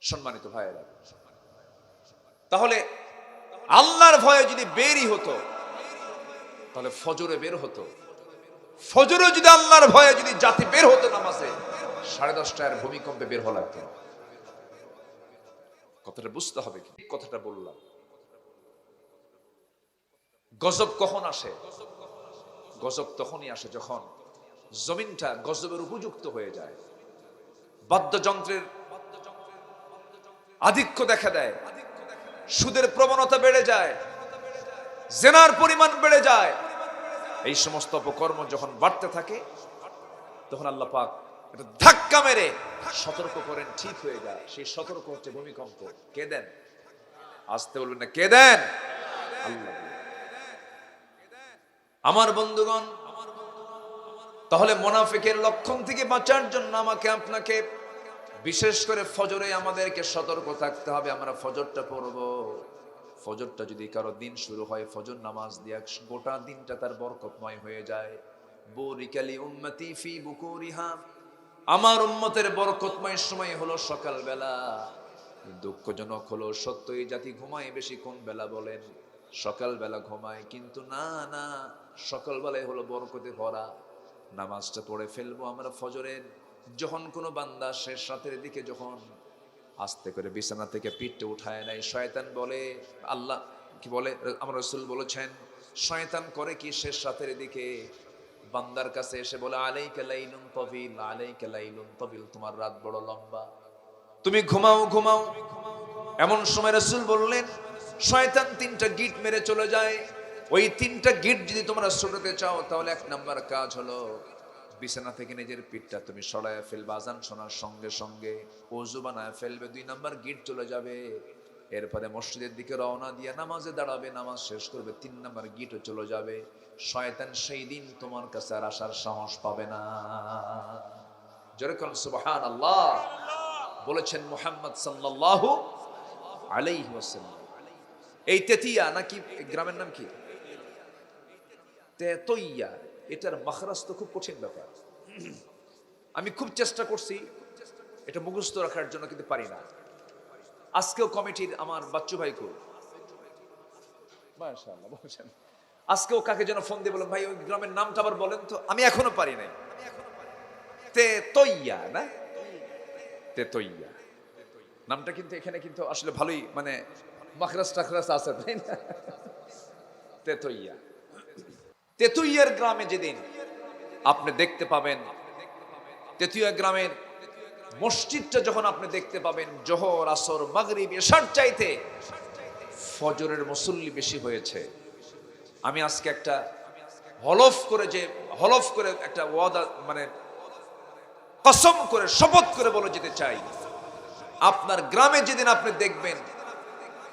সম্মানিত ভাইয়েরা, তাহলে আল্লাহর ভয়ে যদি বেরই হতো, তাহলে ফজরে বের হতো। ফজরে যদি আল্লাহর ভয়ে যদি জাতি বের হতো নামাজে, 10:30টার ভূমিকম্পে বের হওয়া লাগতো। কথাটা বুঝতে হবে। কি কথাটা বললাম? গজব কখন আসে? গজব তখনই আসে যখন জমিনটা গজবের উপযুক্ত হয়ে যায়, বাদ্যযন্ত্রের আধিক্য দেখা দেয়, সুদের প্রবণতা বেড়ে যায়, জেনার পরিমাণ বেড়ে যায়। এই সমস্ত অপকর্ম যখন বাড়তে থাকে, তখন আল্লাহ পাক একটা ধাক্কা মেরে সতর্ক করেন, ঠিক হয়ে যায়। সেই সতর্ক হচ্ছে ভূমিকম্প। কে দেন? আসতে বলবেন না, কে দেন? আল্লাহ। আমার বন্ধুগণ, তাহলে মুনাফিকের লক্ষণ থেকে বাঁচার জন্য আমাকে আপনাকে বিশেষ করে ফজরে আমাদেরকে সতর্ক থাকতে হবে। আমরা ফজরটা পড়ব, ফজরটা যদি কারো দিন শুরু হয় ফজর নামাজ দিয়ে, গোটা দিনটা তার বরকতময় হয়ে যায়। বুরিকালি উম্মতি ফি বুকুরিহা, আমার উম্মতের বরকতময় সময় হলো সকালবেলা। দুঃখজনক হলো সত্য এই জাতি ঘুমায় বেশি কোন বেলা বলেন? সকালবেলা ঘুমায়। কিন্তু না না, সকালবেলায় হলো বরকতে ভরা। নামাজটা পড়ে ফেলবো আমরা ফজরের। যখন কোনো বান্দা শেষ রাতের দিকে যখন আস্তে করে বিছানা থেকে পিঠটা উঠায় নেয়, শয়তান বলে, আল্লাহ কি বলে, আমার রাসূল বলেছেন, শয়তান করে কি শেষ রাতের দিকে বান্দার কাছে এসে বলে, আলাইকা লাইলুন তাবিল, আলাইকা লাইলুন তাবিল, তোমার রাত বড় লম্বা, তুমি ঘুমাও ঘুমাও। এমন সময় রাসূল বললেন, শয়তান 3টা গিট মেরে চলে যায়। ওই 3টা গিট যদি তোমরা ছুটাতে চাও তাহলে 1 নাম্বার কাজ হলো বিছানা থেকে নিজের পিঠটা তুমি সরায় ফেলবে, আজান শোনার সঙ্গে সঙ্গে ওযু বানায় ফেলবে, 2 নাম্বার গিট চলে যাবে। এরপরে মসজিদের দিকে রওনা দিয়ে নামাজে দাঁড়াবে, নামাজ শেষ করবে, 3 নাম্বার গিটও চলে যাবে। শয়তান সেই দিন তোমার কাছে আর আসার সাহস পাবে না। জোরে কোন সুবহানাল্লাহ। বলেছেন মুহাম্মদ সাল্লাল্লাহু আলাইহি ওয়াসাল্লাম। এই তেতিয়া নাকি গ্রামের নাম কি? তেতইয়া। এটার মাখরাজ তো খুব কঠিন ব্যাপার। আমি খুব চেষ্টা করছি এটা মুখস্থ রাখার জন্য, কিন্তু পারি না। আজকেও কমিটির আমার বাচ্চু ভাই কো, মাশাআল্লাহ বলছেন, আজকেও কাকে যেন ফোন দিয়ে বললাম, ভাই ওই গ্রামের নামটা আবার বলেন তো, আমি এখনো পারি নাই। তেতইয়া না, তেতইয়া নামটা কিন্তু এখানে কিন্তু আসলে ভালোই মানে মাখরাজ টাখরাজ আছে, তাই না? তেতইয়া। তেতুইয়ার গ্রামে যেদিন আপনি দেখতে পাবেন, তেতুইয়া গ্রামের মসজিদটা যখন আপনি দেখতে পাবেন, জোহর আসর মাগরিব এশার চাইতে ফজরের মুসল্লি বেশি হয়েছে। আমি আজকে একটা হলফ করে একটা ওয়াদা মানে কসম করে শপথ করে বলে যেতে চাই, আপনার গ্রামে যেদিন আপনি দেখবেন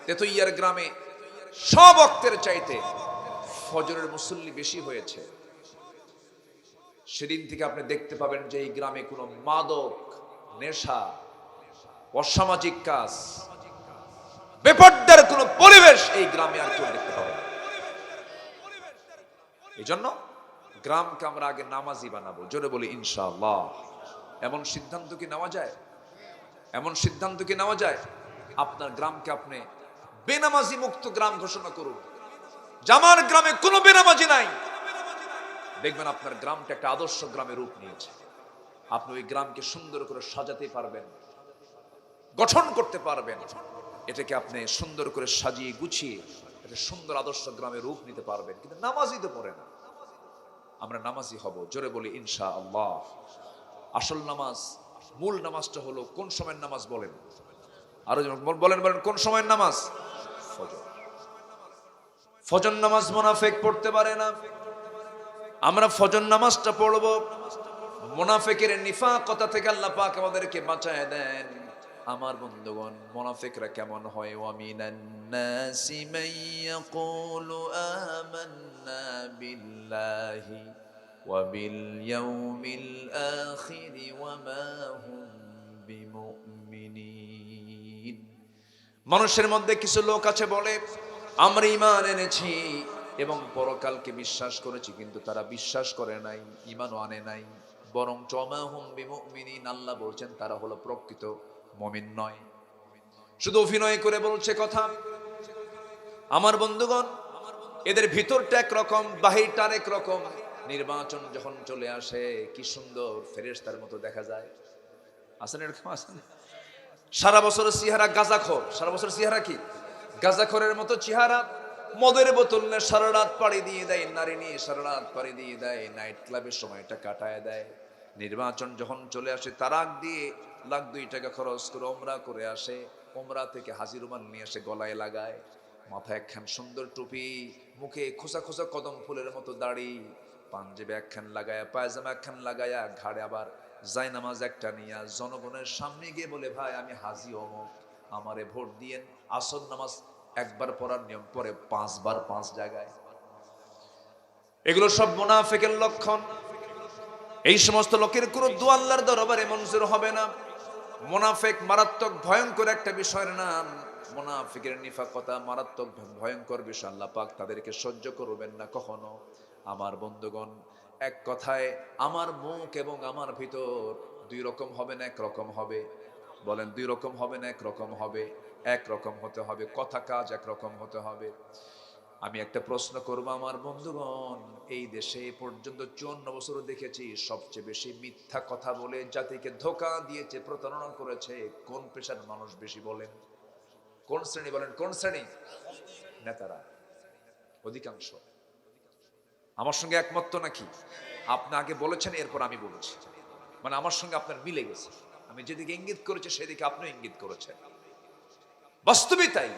তেতুইয়ার গ্রামে সব ওয়াক্তের চাইতে ফজরের মুসল্লি বেশি হয়েছে, সেদিন থেকে আপনি দেখতে পাবেন যে এই গ্রামে কোনো মাদক, নেশা, অসামাজিক কাজ, বেপরদার কোনো পরিবেশ এই গ্রামে আর কেউ দেখতে পাবেন। এই জন্য গ্রামকে আমরা আগে নামাজি বানাবো। জোরে বলি ইনশাআল্লাহ। এমন সিদ্ধান্ত কি নেওয়া যায়? এমন সিদ্ধান্ত কি নেওয়া যায়? আপনার গ্রামকে আপনি বেনামাজি মুক্ত গ্রাম ঘোষণা করুন। জামার গ্রামে কোনো বেনামাজি নাই, দেখবেন আপনার গ্রামটা একটা আদর্শ গ্রামে রূপ নিয়েছে। আপনি ওই গ্রামকে সুন্দর করে সাজাতে পারবেন, গঠন করতে পারবেন, এটাকে আপনি সুন্দর করে সাজিয়ে গুছিয়ে একটা সুন্দর আদর্শ গ্রামে রূপ নিতে পারবেন। কিন্তু নামাজই তো পড়ে না। আমরা নামাজি হব। জোরে বলি ইনশাআল্লাহ। আসল নামাজ, মূল নামাজটা হলো কোন সময়ের নামাজ বলেন? আরো বলেন কোন সময়ের নামাজ? ফজর। ফজর নামাজ মুনাফিক পড়তে পারে না। আমরা ফজর নামাজটা পড়ব। মুনাফিকের নিফাকতা থেকে আল্লাহ পাক আমাদেরকে বাঁচায় দেন। আমার বন্ধুগণ, মুনাফিকরা কেমন হয়? ওয়া মিনান নাসি মান ইয়াকুলু আমান্না বিল্লাহি ওয়া বিল ইয়াউমিল আখির ওয়া মা হুম বিমুমিনিন। মানুষের মধ্যে কিছু লোক আছে বলে, আমরা ঈমান এনেছি এবং পরকালকে বিশ্বাস করেছি, কিন্তু তারা বিশ্বাস করে নাই, ঈমানও আনে নাই। বরং ওয়া হুম বিমুমিনিন, আল্লাহ বলছেন তারা হলো প্রকৃত মুমিন নয়, শুধু অভিনয় করে বলছে কথা। আমার বন্ধুগণ, এদের ভিতরটা একরকম, বাহিরটা আরেক রকম। নির্বাচন যখন চলে আসে কি সুন্দর ফেরেশতার মতো দেখা যায়। আছেন এরকম? আছেন? সারা বছর চেহারা গাঁজাখোর, সারা বছর চেহারা কি গাঁজাখোরের মতো চেহারা। মদের বোতল নিয়ে সারা রাত পাড়ি দিয়ে দেয়, নারী নিয়ে সারা রাত পাড়ি দিয়ে দেয়, নাইট ক্লাবের সময়টা কাটায় দেয়। নির্বাচন যখন চলে আসে তারাক দিয়ে লাখ 2 টাকা খরচ করে ওমরা করে আসে, ওমরা থেকে হাজি রুমাল নিয়ে এসে গলায় লাগায়, মাথায় একখান সুন্দর টুপি, মুখে খোসা খোসা কদম ফুলের মতো দাড়ি, পাঞ্জাবে একখান লাগায়া, পায়জামা একখান লাগায়া, ঘাড়ে আবার জায়নামাজ একটা নিয়া জনগণের সামনে গিয়ে বলে, ভাই আমি হাজি অমুক, আমারে ভোট দিয়েন, আসর নামাজ একবার পড়ার নিয়ম পরে 5 বার 5 জায়গায়। এগুলো সব মুনাফিকের লক্ষণ। এই সমস্ত লোকের কোনো দোয়া আল্লাহর দরবারে মঞ্জুর হবে না। মুনাফিক মারাত্মক ভয়ঙ্কর একটা বিষয়ের নাম। মুনাফিকের নিফাকতা মারাত্মক ভয়ঙ্কর বিষয়। আল্লাহ পাক তাদেরকে সহ্য করবেন না কখনো। আমার বন্ধুগণ, এক কথায় আমার মুখ এবং আমার ভিতর দুই রকম হবে না এক রকম হবে? বলেন, দুই রকম হবে না এক রকম হবে? এক রকম হতে হবে, কথা কাজ এক রকম হতে হবে। আমি একটা প্রশ্ন করব আমার বন্ধুগণ, এই দেশে এ পর্যন্ত 54 বছর দেখেছি সবচেয়ে বেশি মিথ্যা কথা বলে জাতিকে ধোঁকা দিয়েছে, প্রতারণা করেছে কোন পেশার মানুষ বেশি বলেন? কোন শ্রেণী বলেন, কোন শ্রেণী? নেতারা অধিকাংশ। আমার সঙ্গে একমত তো নাকি? আপনি আগে বলেছেন, এরপর আমি বলেছি, মানে আমার সঙ্গে আপনার মিলে গেছে। আমি যেদিকে ইঙ্গিত করেছি সেদিকে আপনিও ইঙ্গিত করেছেন। বাস্তবিক তাই।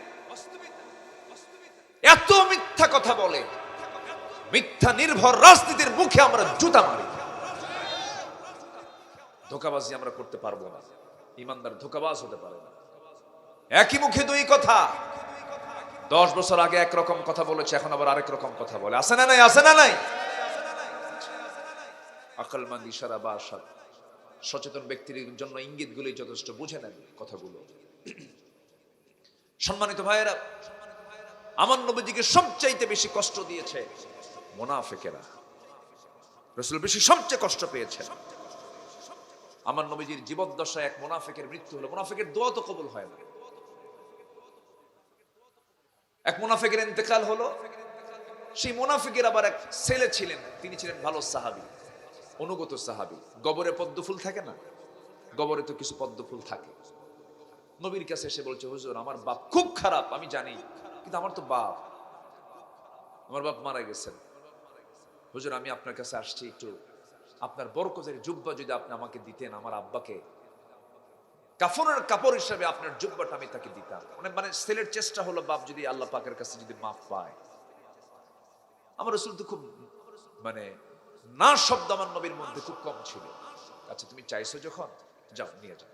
এত মিথ্যা কথা বলে, মিথ্যা নির্ভর রাজনীতির মুখে আমরা জুতা মারি। ধোঁকাবাজি আমরা করতে পারবো না। ইমানদার ধোঁকাবাজ হতে পারে না। একই মুখে দুই কথা। 10 বছর আগে একরকম কথা বলেছে, এখন আবার আরেক রকম কথা বলে। আছে না নাই? আছে না নাই? আকলমন্দ ইশারা বা আশাদ, সচেতন ব্যক্তির জন্য ইঙ্গিতগুলোই যথেষ্ট। বুঝে নেন কথাগুলো। সম্মানিত ভাইয়েরা, আমার নবীজিকে সবচাইতে বেশি কষ্ট দিয়েছে মুনাফিকেরা। রাসূল বেশি সবচেয়ে কষ্ট পেয়েছেন। আমার নবীজির জীবদ্দশায় এক মুনাফিকের মৃত্যু হলো। মুনাফিকের দোয়া তো কবুল হয় না। এক মুনাফিকের ইন্তেকাল হলো। সেই মুনাফিকের আবার এক ছেলে ছিলেন, তিনি ছিলেন ভালো সাহাবী, অনুগত সাহাবী। গবরে পদ্ম ফুল থাকে না? গবরে তো কিছু পদ্ম ফুল থাকে। নবীর কাছে এসে বলছে, হুজুর আমার বাপ খুব খারাপ, আমি জানি, কিন্তু আমার তো বাপ, আমার বাপ মারা গেছেন। হুজুর আমি আপনার কাছে আসছি, একটু আপনার বরকতের জুব্বা যদি আপনি আমাকে দিতেন, আমার আব্বাকে কাফনের কাপড় হিসেবে আপনার জুব্বাটা আমি তাকে দিতাম। মানে ছেলের চেষ্টা হলো, বাপ যদি আল্লাহ পাকের কাছে যদি মাফ পায়। আমার রাসূল তো খুব মানে না শব্দ আমার নবীর মধ্যে খুব কম ছিল। আচ্ছা তুমি চাইছো যখন, যাও নিয়ে যাও।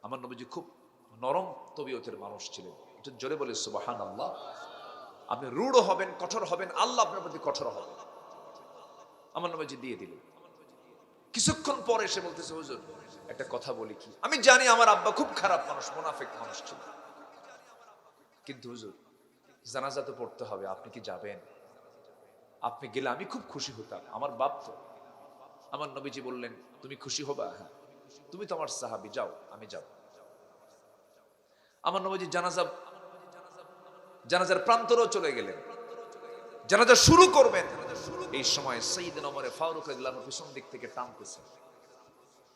আমার নবীজি খুব নরম তবিয়তের মানুষ ছিলেন। একটু জোরে বলে সুবহানাল্লাহ। আপনি রূঢ় হবেন, কঠোর হবেন, আল্লাহ আপনার প্রতি কঠোর হবে। আমার নবীজি দিয়ে দিলেন। কিছুক্ষণ পরে এসে বলতেছে, হুজুর একটা কথা বলি কি? আমি জানি আমার আব্বা খুব খারাপ মানুষ, মুনাফিক মানুষ ছিল, কিন্তু হুজুর জানাজা তো পড়তে হবে, আপনি কি যাবেন? আপনি গেলে আমি খুব খুশি হতাম, আমার বাপ তো। আমার নবীজি বললেন, তুমি খুশি হবা? হ্যাঁ, তুমি তো আমার সাহাবী, যাও, আমি যাব। আমার নবীজি জানাজার প্রান্তরেও চলে গেলেন। জানাজা শুরু করবেন, এই সময় সাইয়েদনা ওমর ফারুক রাদিয়াল্লাহু আনহু পিছন দিক থেকে টানতেছেন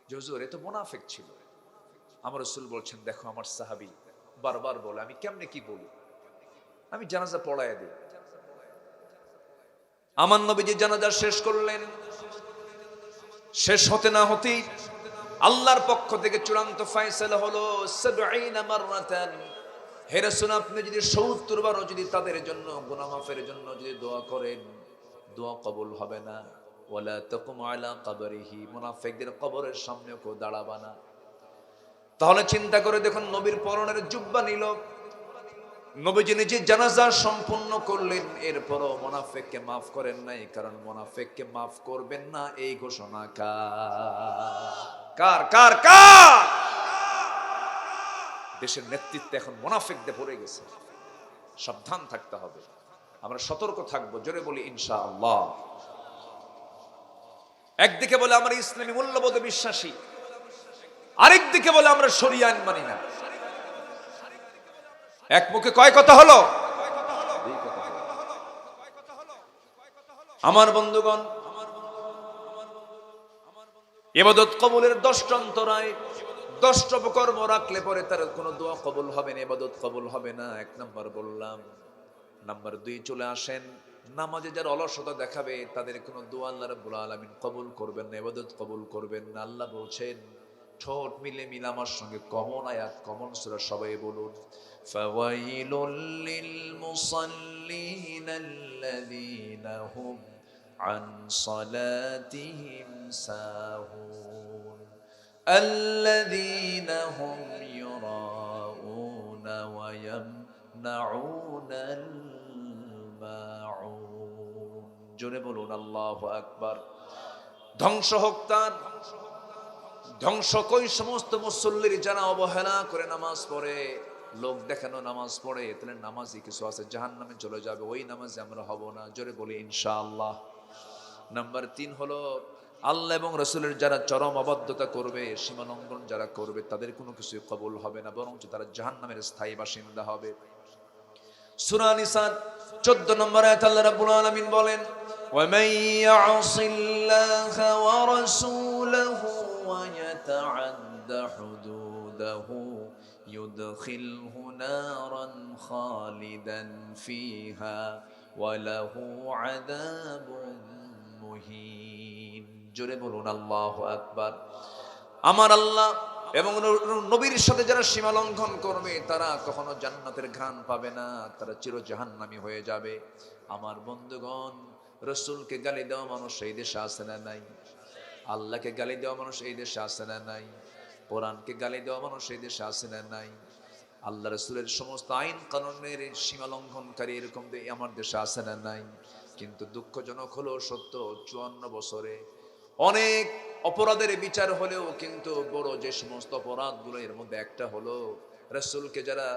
যে হুজুর এ তো মুনাফিক ছিল। আমার রাসূল বলছেন, দেখো আমার সাহাবী বারবার বলে, আমি কেমনে কি বলি, আমি জানাজা পড়ায়া দিই। আমার নবীজি জানাজা শেষ করলেন। শেষ হতে না হতেই আল্লাহর পক্ষ থেকে চূড়ান্ত ফয়সালা হলো ৭০ মাররাতান। হে রাসূল আপনি যদি ৭০ বারও যদি তাদের জন্য গুনাহ মাফের জন্য যদি দোয়া করেন, দোয়া কবুল হবে না। ওয়ালা তাকুম আলা কবরিহি, মুনাফিকদের কবরের সামনে কেউ দাঁড়াবা না। তাহলে চিন্তা করে দেখুন, নবীর পরনের জুব্বা নিল, নবীজি নিজে জানাজা সম্পূর্ণ করলেন, এরপরও মুনাফিককে মাফ করেন নাই। কারণ মুনাফিককে মাফ করবেন না এই ঘোষণা কার কার কার? দেশের নেতৃত্বে এখন মুনাফিকদের ভরে গেছে। সাবধান থাকতে হবে, আমরা সতর্ক থাকবো। জোরে বলি ইনশাআল্লাহ। একদিকে বলে আমরা ইসলামী মূল্যবোধে বিশ্বাসী, আরেকদিকে বলে আমরা শরিয়া আইন মানি না। এক মুখে কয় কথা হলো? আমার বন্ধুগণ, ইবাদত কবুলের 10টা অন্তরায়, 10টা উপকর্ম রাখলে পরে তার কোনো দোয়া কবুল হবে না, ইবাদত কবুল হবে না। 1 নাম্বার বললাম। নাম্বার 2 চলে আসেন, নামাজে যারা অলসতা দেখাবে তাদের কোনো দোয়া আল্লাহ রাব্বুল আলামিন কবুল করবেন না, ইবাদত কবুল করবেন না। আল্লাহ বলছেন, ঠোঁট মিলে মিলে আমার সঙ্গে কমন আয়াত, কমন সূরা সবাই বলুন, ফাওয়াইলুল লিল মুসাল্লিন আল্লাযীনা হুম আন সালাতিহিম সাহুন আল্লাযীনা হুম ইউরাউনা ওয়া ইয়ামনাউনাল মাউন। জোরে বলুন আল্লাহু আকবার। ধ্বংস হোক তার, ধ্বংস কই সমস্ত মুসল্লির যারা অবহেলা করে নামাজ পড়ে, লোক দেখানো নামাজ পড়ে, তাহলে নামাজি কিছু আছে জাহান্নামে চলে যাবে, ওই নামাজে আমরা হব না। জোরে বলি ইনশাআল্লাহ। নাম্বার 3 হলো আল্লাহ এবং রাসূলের যারা চরম অবাধ্যতা করবে, সীমা লঙ্ঘন যারা করবে, তাদের কোনো কিছু কবুল হবে না, বরং তারা জাহান্নামের স্থায়ী বাসিন্দা হবে। সূরা নিসার 14 নম্বর আয়াত আল্লাহ রাব্বুল আলামিন বলেন, وَمَن يَعْصِ اللَّهَ وَرَسُولَهُ وَيَتَعَدَّ حُدُودَهُ يُدْخِلْهُ نَارًا خَالِدًا فِيهَا وَلَهُ عَذَابٌ মুহিন। জোরে বলুন আল্লাহু আকবার। আমার আল্লাহ এবং নবীর সাথে যারা সীমা লঙ্ঘন করবে, তারা কখনো জান্নাতের ঘ্রাণ পাবে না, তারা চির জাহান্নামী হয়ে যাবে। আমার বন্ধুগণ, রাসূলকে গালি দেওয়া মানুষ এই দেশে আছে না নাই? আল্লাহকে গালি দেওয়া মানুষ এই দেশে আছে না নাই? কোরআনকে গালি দেওয়া মানুষ এই দেশে আছে না নাই? আল্লাহ রাসূলের সমস্ত আইন কানুনের সীমা লঙ্ঘনকারী এরকম আমার দেশে আছে না নাই? কিন্তু দুঃখজনক হলো সত্য, 54 বছরে অনেক অপরাধের বিচার হলেও কিন্তু বড় যে সমস্ত অপরাধগুলো, এর মধ্যে একটা হলো রাসূলকে যারা,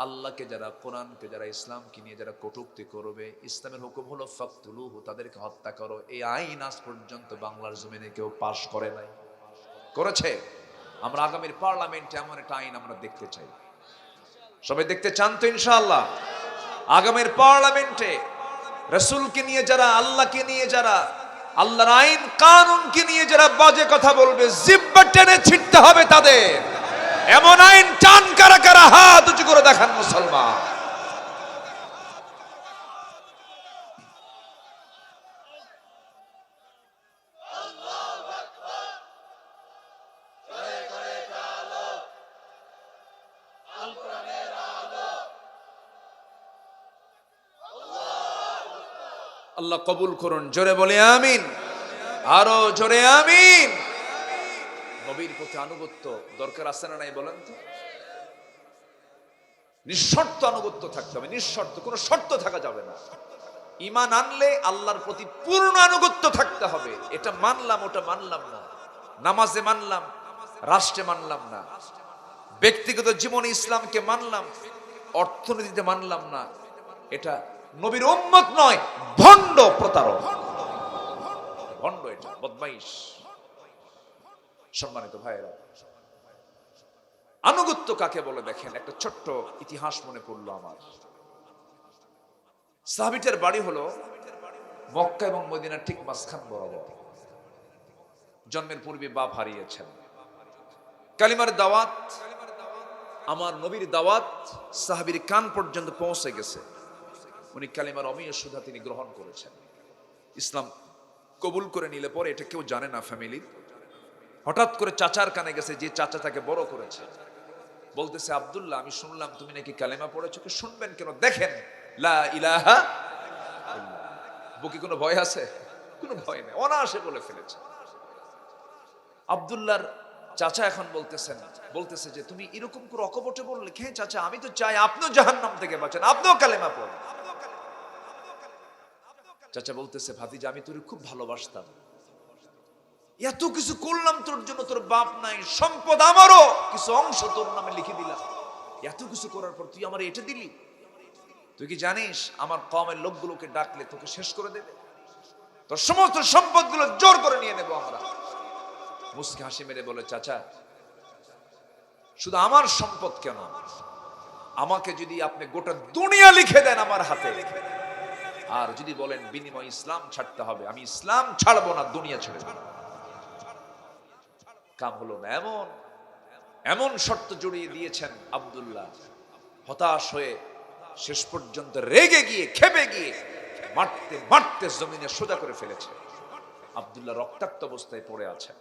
আল্লাহকে যারা, কোরআনকে যারা, ইসলামকে নিয়ে যারা কটূক্তি করবে, ইসলামের হুকুম হলো ফাকতুলুহু, তাদেরকে হত্যা করো। এই আইন আজ পর্যন্ত বাংলার জমিনে কেউ পাশ করে নাই। করেছে? আমরা আগামীর পার্লামেন্টে এমন একটা আইন আমরা দেখতে চাই। সবাই দেখতে চান তো ইনশাআল্লাহ? আগামীর পার্লামেন্টে রাসূলকে নিয়ে যারা, আল্লাহকে নিয়ে যারা, আল্লাহর আইন কানুনকে নিয়ে যারা বাজে কথা বলবে, জিহ্বা টেনে ছিটতে হবে তাদের। এমন আইন টান কারা কারা, হাত উঁচু করে দেখান মুসলমান। আল্লাহ কবুল করুন। জোরে বলে আমিন, আরো জোরে আমিন। নবীর প্রতি আনুগত্য দরকার আছে না নাই বলেন তো? নিঃশর্ত আনুগত্য থাকতে হবে, নিঃশর্ত, কোনো শর্ত থাকা যাবে না। ঈমান আনলে আল্লাহর প্রতি পূর্ণ আনুগত্য থাকতে হবে। এটা মানলাম, ওটা মানলাম না, নামাজে মানলাম, রাষ্ট্রে মানলাম না, ব্যক্তিগত জীবনে ইসলামকে মানলাম, অর্থনীতিতে মানলাম না, এটা নবীর উম্মত নয়, ভণ্ড, প্রতারক, ভণ্ড, এটা বদমাইশ। সম্মানিত ভাইয়েরা, আনুগত্য কাকে বলে দেখেন, একটা ছোট্ট ইতিহাস মনে পড়লো আমার। সাহাবীটার বাড়ি হলো মক্কা এবং মদিনার ঠিক মাঝখান বরাবর। জন্মের পূর্বে বাপ হারিয়েছেন। কালিমার দাওয়াত, আমার নবীর দাওয়াত সাহাবীর কান পর্যন্ত পৌঁছে গেছে। উনি কালিমার অমীয় সুধা তিনি গ্রহণ করেছেন, ইসলাম কবুল করে নিলে পরে এটা কেউ জানে না ফ্যামিলির। হঠাৎ করে চাচার কানে গেছে, যে চাচা তাকে বড় করেছে, বলতেছে, আব্দুল্লাহ, আমি শুনলাম তুমি নাকি কালেমা পড়েছো। শুনবেন কেন, দেখেন, লা ইলাহা ইল্লাল্লাহ। বুকে কোনো ভয় আছে? কোনো ভয় নেই, অনায়াসে বলে ফেলেছে। আব্দুল্লাহর চাচা এখন বলতেছে যে তুমি এরকম করে অকপটে বললে, হ্যাঁ চাচা, আমি তো চাই আপনিও জাহান্নাম থেকে বাঁচেন, আপনিও কালেমা পড়েন। চাচা বলতেছে, ভাতিজা, আমি তোর খুব ভালোবাসতাম, এত কিছু করলাম তোর জন্য, তোর বাপ নাই, সম্পদ আমারও কিছু অংশ তোর নামে লিখে দিলাম, এত কিছু করার পর তুই আমার এটা দিলি? তুই কি জানিস আমার কওমের লোকগুলোকে ডাকলে তোকে শেষ করে দেবে, তোর সমস্ত সম্পদগুলো জোর করে নিয়ে নেব আমরা। মুস্কি হাসি মেরে বলে, চাচা, শুধু আমার সম্পদ কেন, আমাকে যদি আপনি গোটা দুনিয়া লিখে দেন আমার হাতে, আর যদি বলেন বিনিময় ইসলাম ছাড়তে হবে, আমি ইসলাম ছাড়বো না, দুনিয়া ছেড়ে দেব। কাম হলো না। এমন শর্ত জড়িয়ে দিয়েছেন আব্দুল্লাহ, হতাশ হয়ে শেষ পর্যন্ত রেগে গিয়ে, খেপে গিয়ে মারতে মারতে জমিনে সোজা করে ফেলেছে। আব্দুল্লাহ রক্তাক্ত অবস্থায় পড়ে আছে।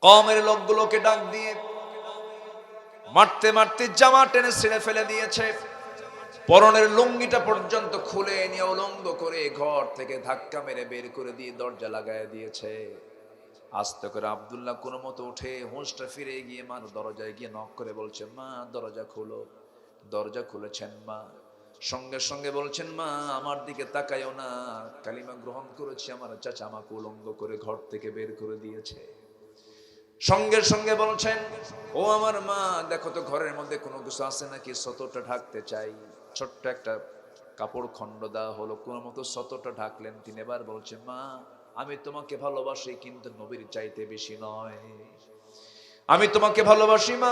কওমের লোকগুলোকে ডাক দিয়ে মারতে মারতে জামা টেনে ছিঁড়ে ফেলে দিয়েছে, পরনের লুঙ্গিটা পর্যন্ত খুলে নিয়ে উলঙ্গ করে ঘর থেকে ধাক্কা মেরে বের করে দিয়ে দরজা লাগায় দিয়েছে। আস্তে করে আব্দুল্লাহ কোনো মতো উঠে হুঁশটা ফিরে গিয়ে মার দরজায় গিয়ে নক করে বলছে, মা দরজা খোলো। দরজা খুলেছেন মা, সঙ্গে সঙ্গে বলছেন মা আমার দিকে তাকায়ও না, কালিমা গ্রহণ করেছি, আমার চাচা আমাকে উলঙ্গ করে ঘর থেকে বের করে দিয়েছে। সঙ্গে সঙ্গে বলছেন ও আমার মা দেখো তো ঘরের মধ্যে কোনো কিছু আছে নাকি, সতরটা ঢাকতে চাই। ছোট্ট একটা কাপড় খণ্ড দেওয়া হলো, কোনো মতো সতরটা ঢাকলেন। তিনি এবার বলছেন মা আমি তোমাকে ভালোবাসি কিন্তু নবীর চাইতে বেশি নয়, আমি তোমাকে ভালোবাসি মা,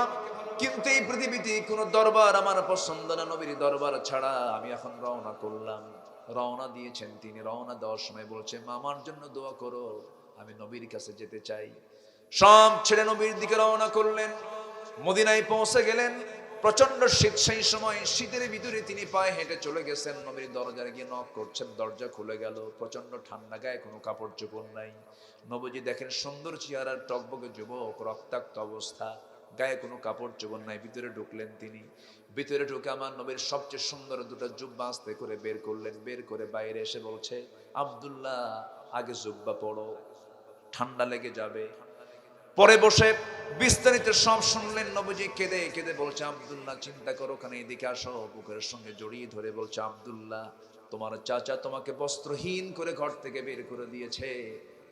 কিন্তু এই পৃথিবীতে কোনো দরবার আমার পছন্দ না, নবীর দরবার ছাড়া। আমি এখন রওনা করলাম। রওনা দিয়েছেন তিনি। রওনা দেওয়ার সময় বলছেন মা আমার জন্য দোয়া করো, আমি নবীর কাছে যেতে চাই। সব ছেড়ে নবীর দিকে রওনা করলেন। মদিনায় পৌঁছে গেলেন। প্রচন্ড শীত, সেই সময় শীতের ভিতরে তিনি পায়ে হেঁটে চলে গেছেন। নবীর দরজায় গিয়ে নক করছেন, দরজা খুলে গেল। প্রচন্ড ঠান্ডা, গায়ে কোনো কাপড় চোপড় নাই। নবীজি দেখেন সুন্দর চেহারার টকবকে যুবক, রক্তাক্ত অবস্থা, গায়ে কোনো কাপড় চোপড় নাই। ভিতরে ঢুকলেন তিনি। ভিতরে ঢুকে আমার নবীর সবচেয়ে সুন্দর দুটো জুব্বা আস্তে করে বের করলেন। বের করে বাইরে এসে বলছে আব্দুল্লাহ আগে জুব্বা পড়ো, ঠান্ডা লেগে যাবে। পরে বসে বিস্তারিত সব শুনলেন। নবীজি কেঁদে কেঁদে বলছে আব্দুল্লাহ চিন্তা করো, ওখানে এদিকে আসো। বুকের সঙ্গে জড়িয়ে ধরে বলছে আব্দুল্লাহ তোমার চাচা তোমাকে বস্ত্রহীন করে ঘর থেকে বের করে দিয়েছে,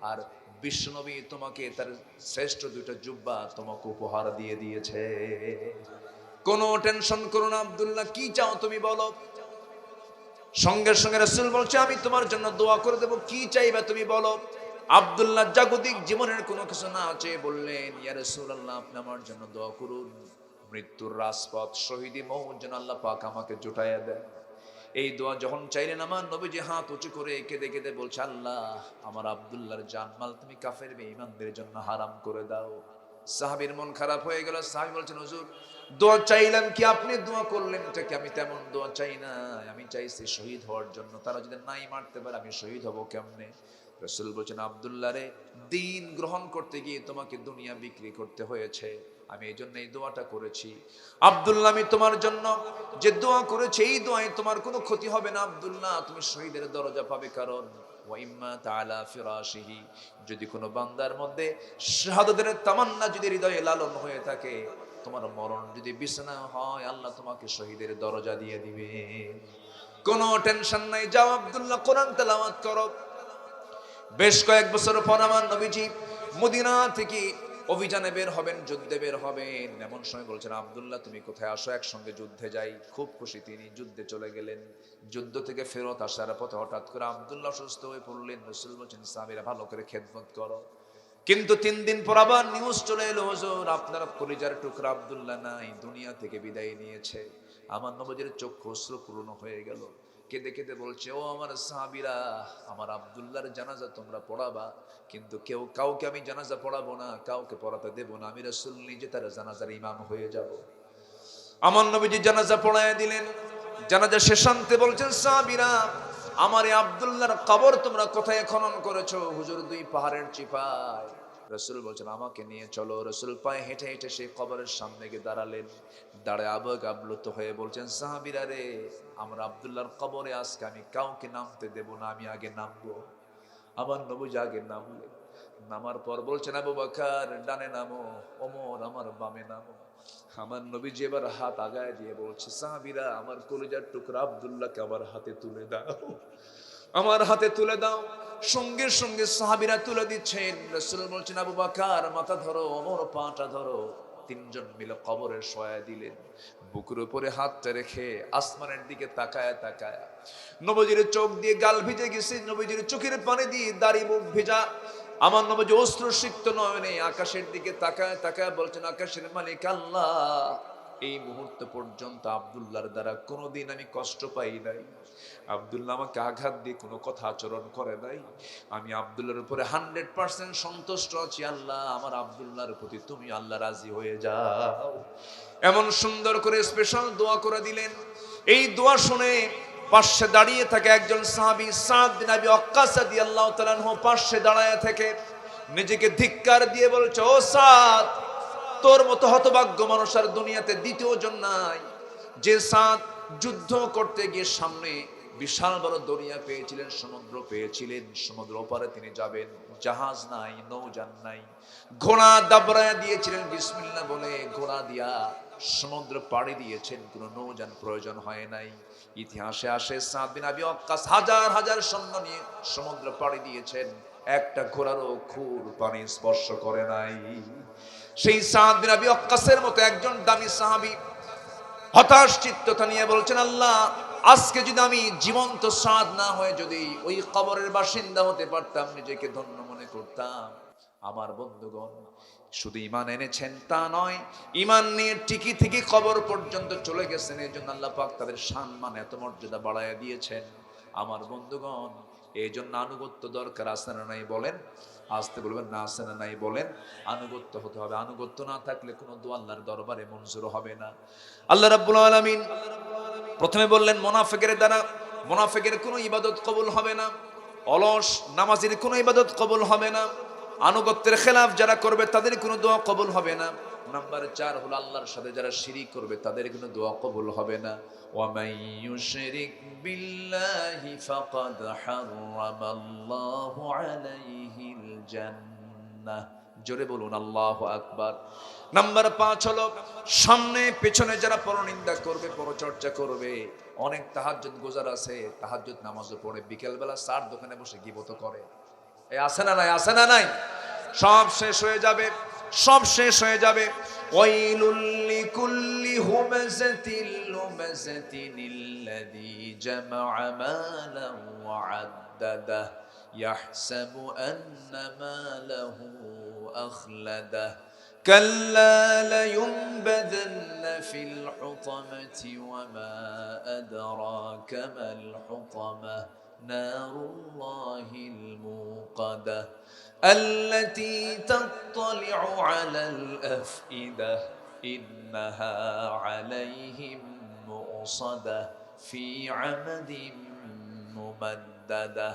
আর বিশ্বনবী তোমাকে তার শ্রেষ্ঠ দুইটা জুব্বা তোমাকে উপহার দিয়ে দিয়েছে। কোনো টেনশন করো না আব্দুল্লাহ, কি চাও তুমি বলো। সঙ্গে সঙ্গে রাসূল বলছে আমি তোমার জন্য দোয়া করে দেব, কি চাইবা তুমি বলো। আব্দুল্লাহ জাগতিক জীবনের কোনো কিছু না চেয়ে বললেন ইয়া রাসূলুল্লাহ আপনি আমার জন্য দোয়া করুন, মৃত্যুর রাজপথ শহীদি মওত যেন আল্লাহ পাক আমাকে জুটাইয়া দেন। এই দোয়া যখন চাইলেন আমার নবীজি হাত উঁচু করে কেঁদে কেঁদে বলছে আল্লাহ আমার আব্দুল্লাহর জানমাল তুমি কাফের বেঈমানদের জন্য হারাম করে দাও। সাহাবীর মন খারাপ হয়ে গেল। সাহাবী বলছেন হুজুর দোয়া চাইলাম কি, আপনি দোয়া করলেন এটা কি? আমি তেমন দোয়া চাই না, আমি চাইছি শহীদ হওয়ার জন্য। তারা যদি নাই মারতে পারে আমি শহীদ হব কেমনে? রাসূল বলছেন আব্দুল্লাহ রে দ্বীন গ্রহণ করতে গিয়ে তোমাকে দুনিয়া বিক্রি করতে হয়েছে, আমি এই জন্য এই দোয়াটা করেছি। আব্দুল্লাহ আমি তোমার জন্য যে দোয়া করেছি এই দোয়ায় তোমার কোনো ক্ষতি হবে না আব্দুল্লাহ, তুমি শহীদের দরজা পাবে। কারণ ওয়াইম্মা তাআলা ফিরাশিহি, যদি কোনো বান্দার মধ্যে শাহাদাতের তামান্না যদি হৃদয়ে লালন হয়ে থাকে, তোমার মরণ যদি বিছানা হয় আল্লাহ তোমাকে শহীদের দরজা দিয়ে দিবে। কোনো টেনশন নাই, যাও আব্দুল্লাহ কোরআন তেলাওয়াত করো। বেশ কয়েক বছর পর আমার নবীজি মদিনা থেকে অভিযানে বের হবেন, যুদ্ধে বের হবেন। এমন সময় বলছেন আব্দুল্লাহ তুমি কোথায়, আসো একসঙ্গে যুদ্ধে যাই। খুব খুশি তিনি, যুদ্ধে চলে গেলেন। যুদ্ধ থেকে ফেরত আসার পথে হঠাৎ করে আব্দুল্লাহ অসুস্থ হয়ে পড়লেন। রাসূল বলছেন সাহাবীরা ভালো করে খেদমত করো। কিন্তু 3 দিন পর আবার নিউজ চলে এলো হুজুর আপনার কলিজার টুকরা আব্দুল্লাহ নাই, দুনিয়া থেকে বিদায় নিয়েছে। আমার নবীর চক্ষু অশ্রুপূর্ণ হয়ে গেল। কেঁদে কেঁদে বলছে ও আমার সাহাবীরা আমার আব্দুল্লাহর জানাজা তোমরা পড়াবা, কিন্তু কেউ কাউকে আমি জানাজা পড়াবো না, কাউকে পড়াতে দেব না, আমি রাসূল নিজে তার জানাজার ইমাম হয়ে যাব। আমার নবীজি জানাজা পড়ায় দিলেন। জানাজা শেষান্তে বলছেন সাহাবীরা আমার এই আব্দুল্লাহর কবর তোমরা কোথায় খনন করেছো? হুজুর 2 পাহাড়ের চিপায়। রাসূল বলছেন আমাকে নিয়ে চলো। রাসূল পায়ে হেঁটে হেঁটে সেই কবরের সামনে গিয়ে দাঁড়ালেন। দাঁড়ায় আবেগ আপ্লুত হয়ে বলছেন সাহাবীরা রে আমার আব্দুল্লাহর কবরে আজকে আমি কাউকে নামতে দেব না, আমি আগে নামবো। আমার নবীজি আগে নামলেন। নামার পর বলছেন আবু বকর ডানে নামো, ওমর আমার বামে নামো। আমার নবীজি এবার হাত আগায় দিয়ে বলছে সাহাবীরা আমার কলিজার টুকরা আব্দুল্লাহকে আমার হাতে তুলে দাও, আমার হাতে তুলে দাও। সঙ্গে সঙ্গে সাহাবীরা তুলে দিচ্ছেন। রাসূল বলছেন আবু বকর মাথা ধরো, ওমর পাটা ধরো। 3 জন মিলে কবরে শোয়া দিলেন। বুকের উপরে হাতটা রেখে আসমানের দিকে তাকায় তাকায় নবীজির চোখ দিয়ে গাল ভিজে গেছে, নবীজির চোখের পানি দিয়ে দাড়ি মুখ ভেজা। আমার নবীজি অশ্রুসিক্ত নয়নে আকাশের দিকে তাকায় তাকায় বলছেন আকাশের মালিক আল্লাহ এই মুহূর্ত পর্যন্ত আব্দুল্লাহর দ্বারা কোনোদিন আমি কষ্ট পাই নাই, আব্দুল্লাহ আমাকে আঘাত দিয়ে কোনো কথা আচরণ করে নাই, আমি আব্দুল্লাহর উপরে 100% সন্তুষ্ট আছি। আল্লাহ আমার আব্দুল্লাহর প্রতি তুমি আল্লাহ রাজি হয়ে যাও। এমন সুন্দর করে স্পেশাল দোয়া করে দিলেন। এই দোয়া শুনে পাশে দাঁড়িয়ে থাকে একজন সাহাবী সাদ বিন আবি ওয়াক্কাস রাদিয়াল্লাহু তাআলা আনহু, পাশে দাঁড়ায় থেকে নিজেকে ধিক্কার দিয়ে বলছে ও সাদ তোর মতো হতভাগ্য মানুষ আর দুনিয়াতে দ্বিতীয় জন নাই, যে সাদ যুদ্ধ করতে গিয়ে সামনে বিশাল বড় দরিয়া পেয়েছিলেন, সমুদ্র পেয়েছিলেন, সমুদ্র ওপারে তিনি যাবেন, জাহাজ নাই, নৌযান নাই, ঘোড়া দাবড়ায় দিয়েছিলেন বিসমিল্লাহ বলে ঘোড়া দিয়া সমুদ্র পাড়ি দিয়েছেন, কোনো নৌযান প্রয়োজন হয় নাই। ইতিহাসে আসে সাদ বিন আবি ওয়াক্কাস হাজার হাজার সৈন্য নিয়ে সমুদ্র পাড়ি দিয়েছেন, একটা ঘোড়ারও খুর পানি স্পর্শ করে নাই। সেই সাদ বিন আবি ওয়াক্কাসের মতো একজন দামি সাহাবী হতাশ চিত্ততা নিয়ে বলছেন, আল্লাহ, আজকে যদি আমি জীবন্ত সাদ না হয়ে যদি ওই কবরের বাসিন্দা হতে পারতাম, নিজেকে ধন্য মনে করতাম। আমার বন্ধুগণ, শুধু ঈমান এনেছেন তা নয়, ঈমান নিয়ে টিকি থেকে কবর পর্যন্ত চলে গেছেন। এই জন্য আল্লাহ পাক তাদের সম্মান এত মর্যাদা বাড়াইয়া দিয়েছেন। আমার বন্ধুগণ, এই জন্য আনুগত্য দরকার, আছে না নাই বলেন? আসতে বলবেন না, আছে না নাই বলেন? আনুগত্য হতে হবে। আনুগত্য না থাকলে কোনো দোয়া আল্লাহর দরবারে মঞ্জুর হবে না। আল্লাহ রাব্বুল আলামিন প্রথমে বললেন মুনাফিকের দ্বারা, মুনাফিকের কোনো ইবাদত কবুল হবে না, অলস নামাজের কোনো ইবাদত কবুল হবে না, আনুগত্যের খেলাফ যারা করবে তাদের কোনো দোয়া কবুল হবে না। নাম্বার 4 হলো আল্লাহর সাথে যারা শিরিক করবে তাদের কোনো দোয়া কবুল হবে না। ওয়া মান ইউশরিক বিল্লাহি ফাকাদ হারামাল্লাহু আলাইহিল জান্নাহ। জোরে বলুন আল্লাহু আকবার। নাম্বার 5 হলো সামনে পেছনে যারা পরনিন্দা করবে, পরচর্চা করবে। অনেক তাহাজ্জুদ গোজার আছে, তাহাজ্জুদ নামাজও পড়ে, বিকেলবেলা চার দোকানে বসে গিবত করে। এই আছে না নাই? আছে না নাই? সব শেষ হয়ে যাবে, সব শেষ হয়ে যাবে। ওয়াইলুল লিকুল্লি হুমাযাতিল লুমাযাতিনিল্লাযী জামা'a মালান ওয়া আদ্দাদাহ ইয়াহসাবু আন্না মালাহু আখলাদাহ কাল্লা লায়ুনবাযান্না ফিল হুতামাতি ওয়া মা আদরাকা মাল হুতামাহ নারুল্লাহিল মুকাদাহ التي تطلع على الأفئدة إنها عليهم مؤصدة في عمد ممددة।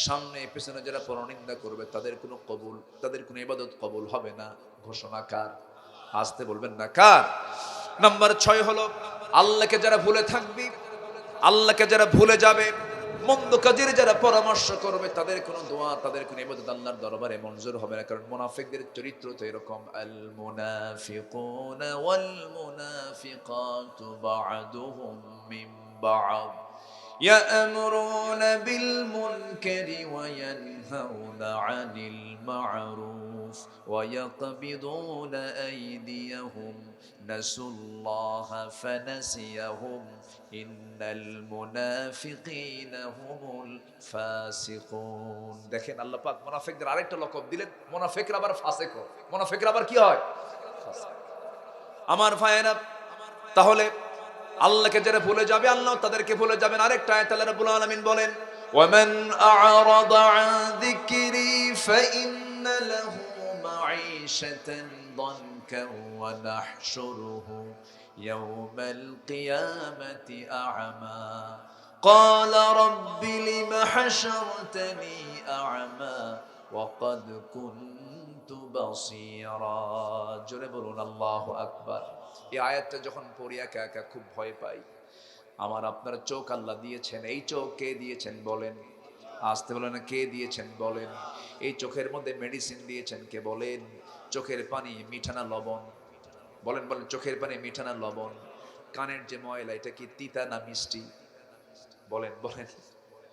সামনে পেছনে যারা পরনিন্দা করবে তাদের কোনো কবুল, তাদের কোনো ইবাদত কবুল হবে না। ঘোষণা কার? আসতে বলবেন না কার? নাম্বার 6 হলো আল্লাহকে যারা ভুলে থাকবে, আল্লাহকে যারা ভুলে যাবে, মন্দ কাজের যারা পরামর্শ করবে তাদের কোনো দোয়া, তাদের কোনো ইবাদত আল্লাহর দরবারে মঞ্জুর হবে না। কারণ মুনাফিকদের চরিত্র তো এরকম, আল মুনাফিকুনা ওয়াল মুনাফিকাতু বা'দুহুম মিন বা'দ ইয়া'মুরুনা বিল মুনকারি ওয়া ইয়ানহাউনা আনিল মা'রুফ ওয়া ইয়াকবিদুনা আইদিয়াহুম নাসুল্লাহা ফানাসিয়াহুম ইন্নাল মুনাফিকিনা হুমুল ফাসিকুন। দেখেন আল্লাহ পাক মুনাফিকদের আরেকটা লকব দিলেন, মুনাফিকরা আবার ফাসিক। মুনাফিকরা আবার কি হয়? ফাসিক। আমার ভাইয়েরা, তাহলে আল্লাহকে যারা ভুলে যাবে আল্লাহ তাদেরকে ভুলে যাবেন। আরেকটা আয়াত আল্লাহ রাব্বুল আলামিন বলেন, ওয়ামান আ'রাদা আন যিকরি ফাইন্না লাহু মাঈশাতান দানকা ওয়া নাহশুরুহু ইয়াওমাল কিয়ামাতি আ'মা ক্বালা রাব্বি লিমা হাশারতানি আ'মা ওয়া ক্বাদ কুনতু বাসীরা। জোরে বলুন আল্লাহু আকবার। এই আয়াতটা যখন পড়ি একা একা খুব ভয় পাই। আমার আপনার চোখ আল্লাহ দিয়েছেন, এই চোখ কে দিয়েছেন বলেন? আসতে বলেন না, কে দিয়েছেন বলেন? এই চোখের মধ্যে মেডিসিন দিয়েছেন কে বলেন? চোখের পানি মিঠা না লবণ? বলেন বলেন, চোখের পানি মিঠা না লবণ? কানের যে ময়লা, এটা কি তিতা না মিষ্টি? বলেন বলেন।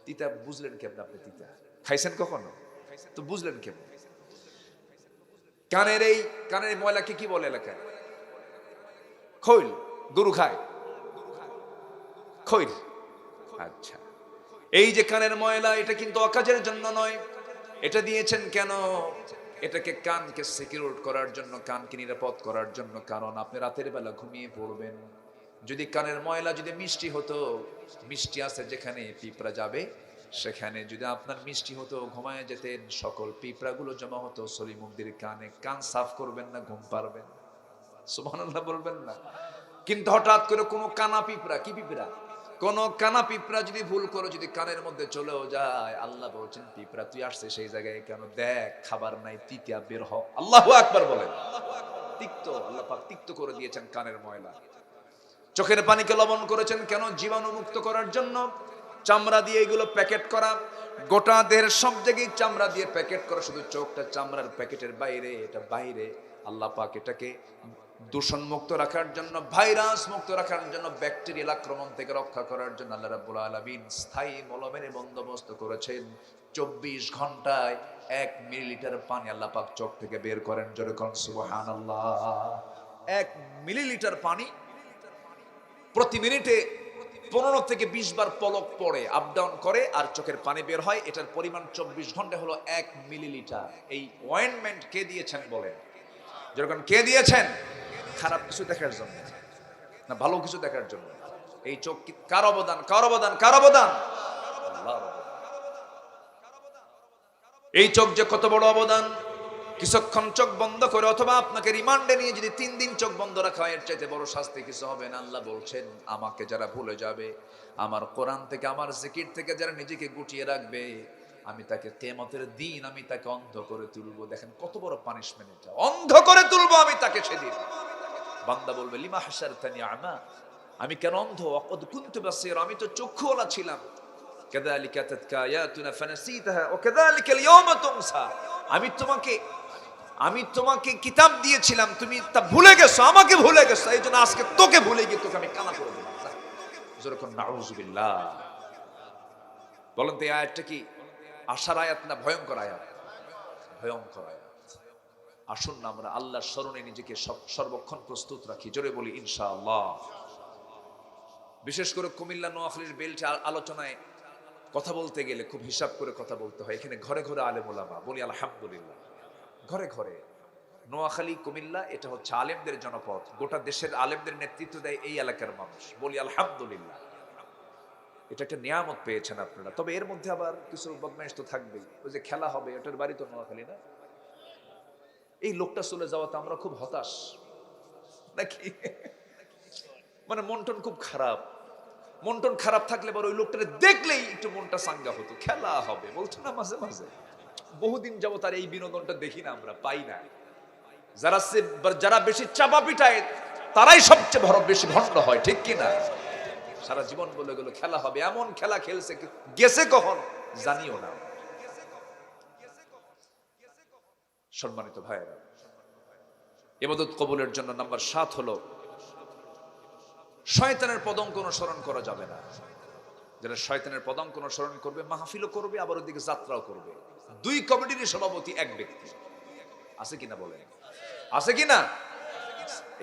তিতা বুঝলেন কেমন? আপনি তিতা খাইছেন কখনো? তো বুঝলেন কেমন? কানের ময়লাকে কি বলে এলাকায়? খৈল। গরু খায় খৈল। আচ্ছা, এই যে কানের ময়লা, এটা কিন্তু অকাজের জন্য নয়। এটা দিয়েছেন কেন? এটাকে কানকে সিকিউর করার জন্য, কানকে নিরাপদ করার জন্য। কারণ আপনি রাতের বেলা ঘুমিয়ে পড়বেন, যদি কানের ময়লা যদি মিষ্টি হতো, মিষ্টি আছে যেখানে পিঁপড়া যাবে সেখানে যদি আপনার মিষ্টি হতো, ঘুমায় যেতেন, সকল পিঁপড়াগুলো জমা হতো সলিমুদ্দির কানে। কান সাফ করবেন না, ঘুম পারবেন? সুবহানাল্লাহ বলবেন না? কিন্তু হঠাৎ করে কোনো কানা পিঁপড়া, কি পিঁপড়া, কোন কানা পিঁপড়া যদি ভুল করে যদি কানের মধ্যে চলেও যায়, আল্লাহ বলছেন পিঁপড়া তুই আসছে সেই জায়গায় কেন? দেখ খাবার নাই, তিতিয়া বের হ। আল্লাহু আকবার বলেন। তিক্ত, আল্লাহ পাক তিক্ত করে দিয়েছেন কানের ময়লা। চোখের পানিকে লবণ করেছেন কেন? জীবাণু মুক্ত করার জন্য। চামড়া দিয়ে এগুলো প্যাকেট করা, গোটা দেহের সব জায়গায় চামড়া দিয়ে প্যাকেট করা, শুধু চোখটা চামড়ার প্যাকেটের বাইরে, এটা বাইরে। আল্লাহ পাক এটাকে দূষণ মুক্ত রাখার জন্য, ভাইরাস মুক্ত রাখার জন্য, ব্যাকটেরিয়াল আক্রমণ থেকে রক্ষা করার জন্য আল্লাহ রাব্বুল আলামিন স্থায়ী মলমের বন্দোবস্ত করেছেন। 24 ঘন্টায় 1 মিলিলিটার পানি আল্লাহ পাক চোখ থেকে বের করেন। জোরে কোন সুবহানাল্লাহ। 1 মিলিলিটার পানি প্রতি মিনিটে 15 থেকে 20 বার পলক পড়ে, আপ ডাউন করে আর চোখের পানি বের হয়। এটার পরিমাণ 24 ঘন্টা হলো 1 মিলিলিটার। এই অয়েন্টমেন্ট কে দিয়েছেন বলেন? যখন কে দিয়েছেন? খারাপ কিছু দেখার জন্য না ভালো কিছু দেখার জন্য? এই চোখ কার অবদান? কার অবদান? কার অবদান? আল্লাহর অবদান। এই চোখ যে কত বড় অবদান! কিছুক্ষণ চোখ বন্ধ করে অথবা আপনাকে রিমান্ডে নিয়ে যদি 3 দিন চোখ বন্ধ রাখা হয়, এর চাইতে বড় শাস্তি কিছু হবে না। আল্লাহ বলছেন, আমাকে যারা ভুলে যাবে, আমার কোরআন থেকে, আমার জিকির থেকে যারা নিজেকে গুটিয়ে রাখবে, আমি তাকে কিয়ামতের দিন আমি তাকে অন্ধ করে তুলবো। দেখেন কত বড় পানিশমেন্ট এটা! অন্ধ করে তুলবো আমি তাকে সেদিন। বান্দা বলবে, লিমা হাশারতানি আমা, আমি কেন অন্ধ? ওয়াকাদ কুনতু বাসীরা, আমি তো চক্ষুওয়ালা ছিলাম। কাযালিকা তাতকা আয়াতুনা ফানাসিতাহা ওয়া কাযালিকাল ইয়াওমা তুনসা, আমি তোমাকে কিতাব দিয়েছিলাম, তুমি তা ভুলে গেছো, আমাকে ভুলে গেছো, এই জন্য আজকে তোকে ভুলে গিয়ে তোকে আমি কানা করে দিলাম। যেরকম নাউযুবিল্লাহ। বলেন তো এই আয়াতটা কি আশার আয়াত না ভয়ঙ্কর আয়াত? ভয়ঙ্কর আয়াত। আসুন না আমরা আল্লাহর স্মরণে নিজেকে সর্বক্ষণ প্রস্তুত রাখি। জোরে বলি ইনশাআল্লাহ। বিশেষ করে কুমিল্লা নোয়াখালীর বেল্টে আলোচনায় কথা বলতে গেলে খুব হিসাব করে কথা বলতে হয়। এখানে ঘরে ঘরে আলেম ওলামা, বলি আলহামদুলিল্লাহ। ঘরে ঘরে নোয়াখালী কুমিল্লা এটা হচ্ছে আলেমদের জনপদ। গোটা দেশের আলেমদের নেতৃত্ব দেয় এই এলাকার মানুষ, বলি আলহামদুলিল্লাহ। এটা একটা নিয়ামত পেয়েছেন আপনারা। তবে এর মধ্যে আবার কিছু বদমাইশ তো থাকবেই। ওই যে খেলা হবে, ওটার বাড়ি তো নোয়াখালী না? এই লোকটা চলে যাওয়াতে আমরা খুব হতাশ নাকি? মানে মনটন খুব খারাপ। মনটন খারাপ থাকলে বড় ওই লোকটা দেখলেই একটু মনটা সাঙ্গা হতো। খেলা হবে বলতো না মাঝে মাঝে। বহুদিন যাবত আর এই বিনোদনটা দেখি না, আমরা পাই না। যারা বেশি চাপা পিটায় তারাই সবচেয়ে বেশি ভণ্ড হয়, ঠিক কিনা? সারা জীবন বলে গেল খেলা হবে, এমন খেলা খেলছে গেছে কখন জানিও না। সম্মানিত ভাইয়েরা, ইবাদত কবুলের জন্য নাম্বার 7 হলো শয়তানের পদঙ্ক অনুসরণ করা যাবে না। যারা শয়তানের পদঙ্ক অনুসরণ করবে, মাহফিলও করবে, আবার ওদিকে যাত্রাও করবে। 2 কমিটির সভাপতি 1 ব্যক্তি। আছে কিনা বলেন? আছে কিনা?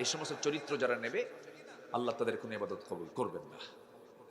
এই সমস্ত চরিত্র যারা নেবে, আল্লাহ তাদের কোনো ইবাদত কবুল করবেন না।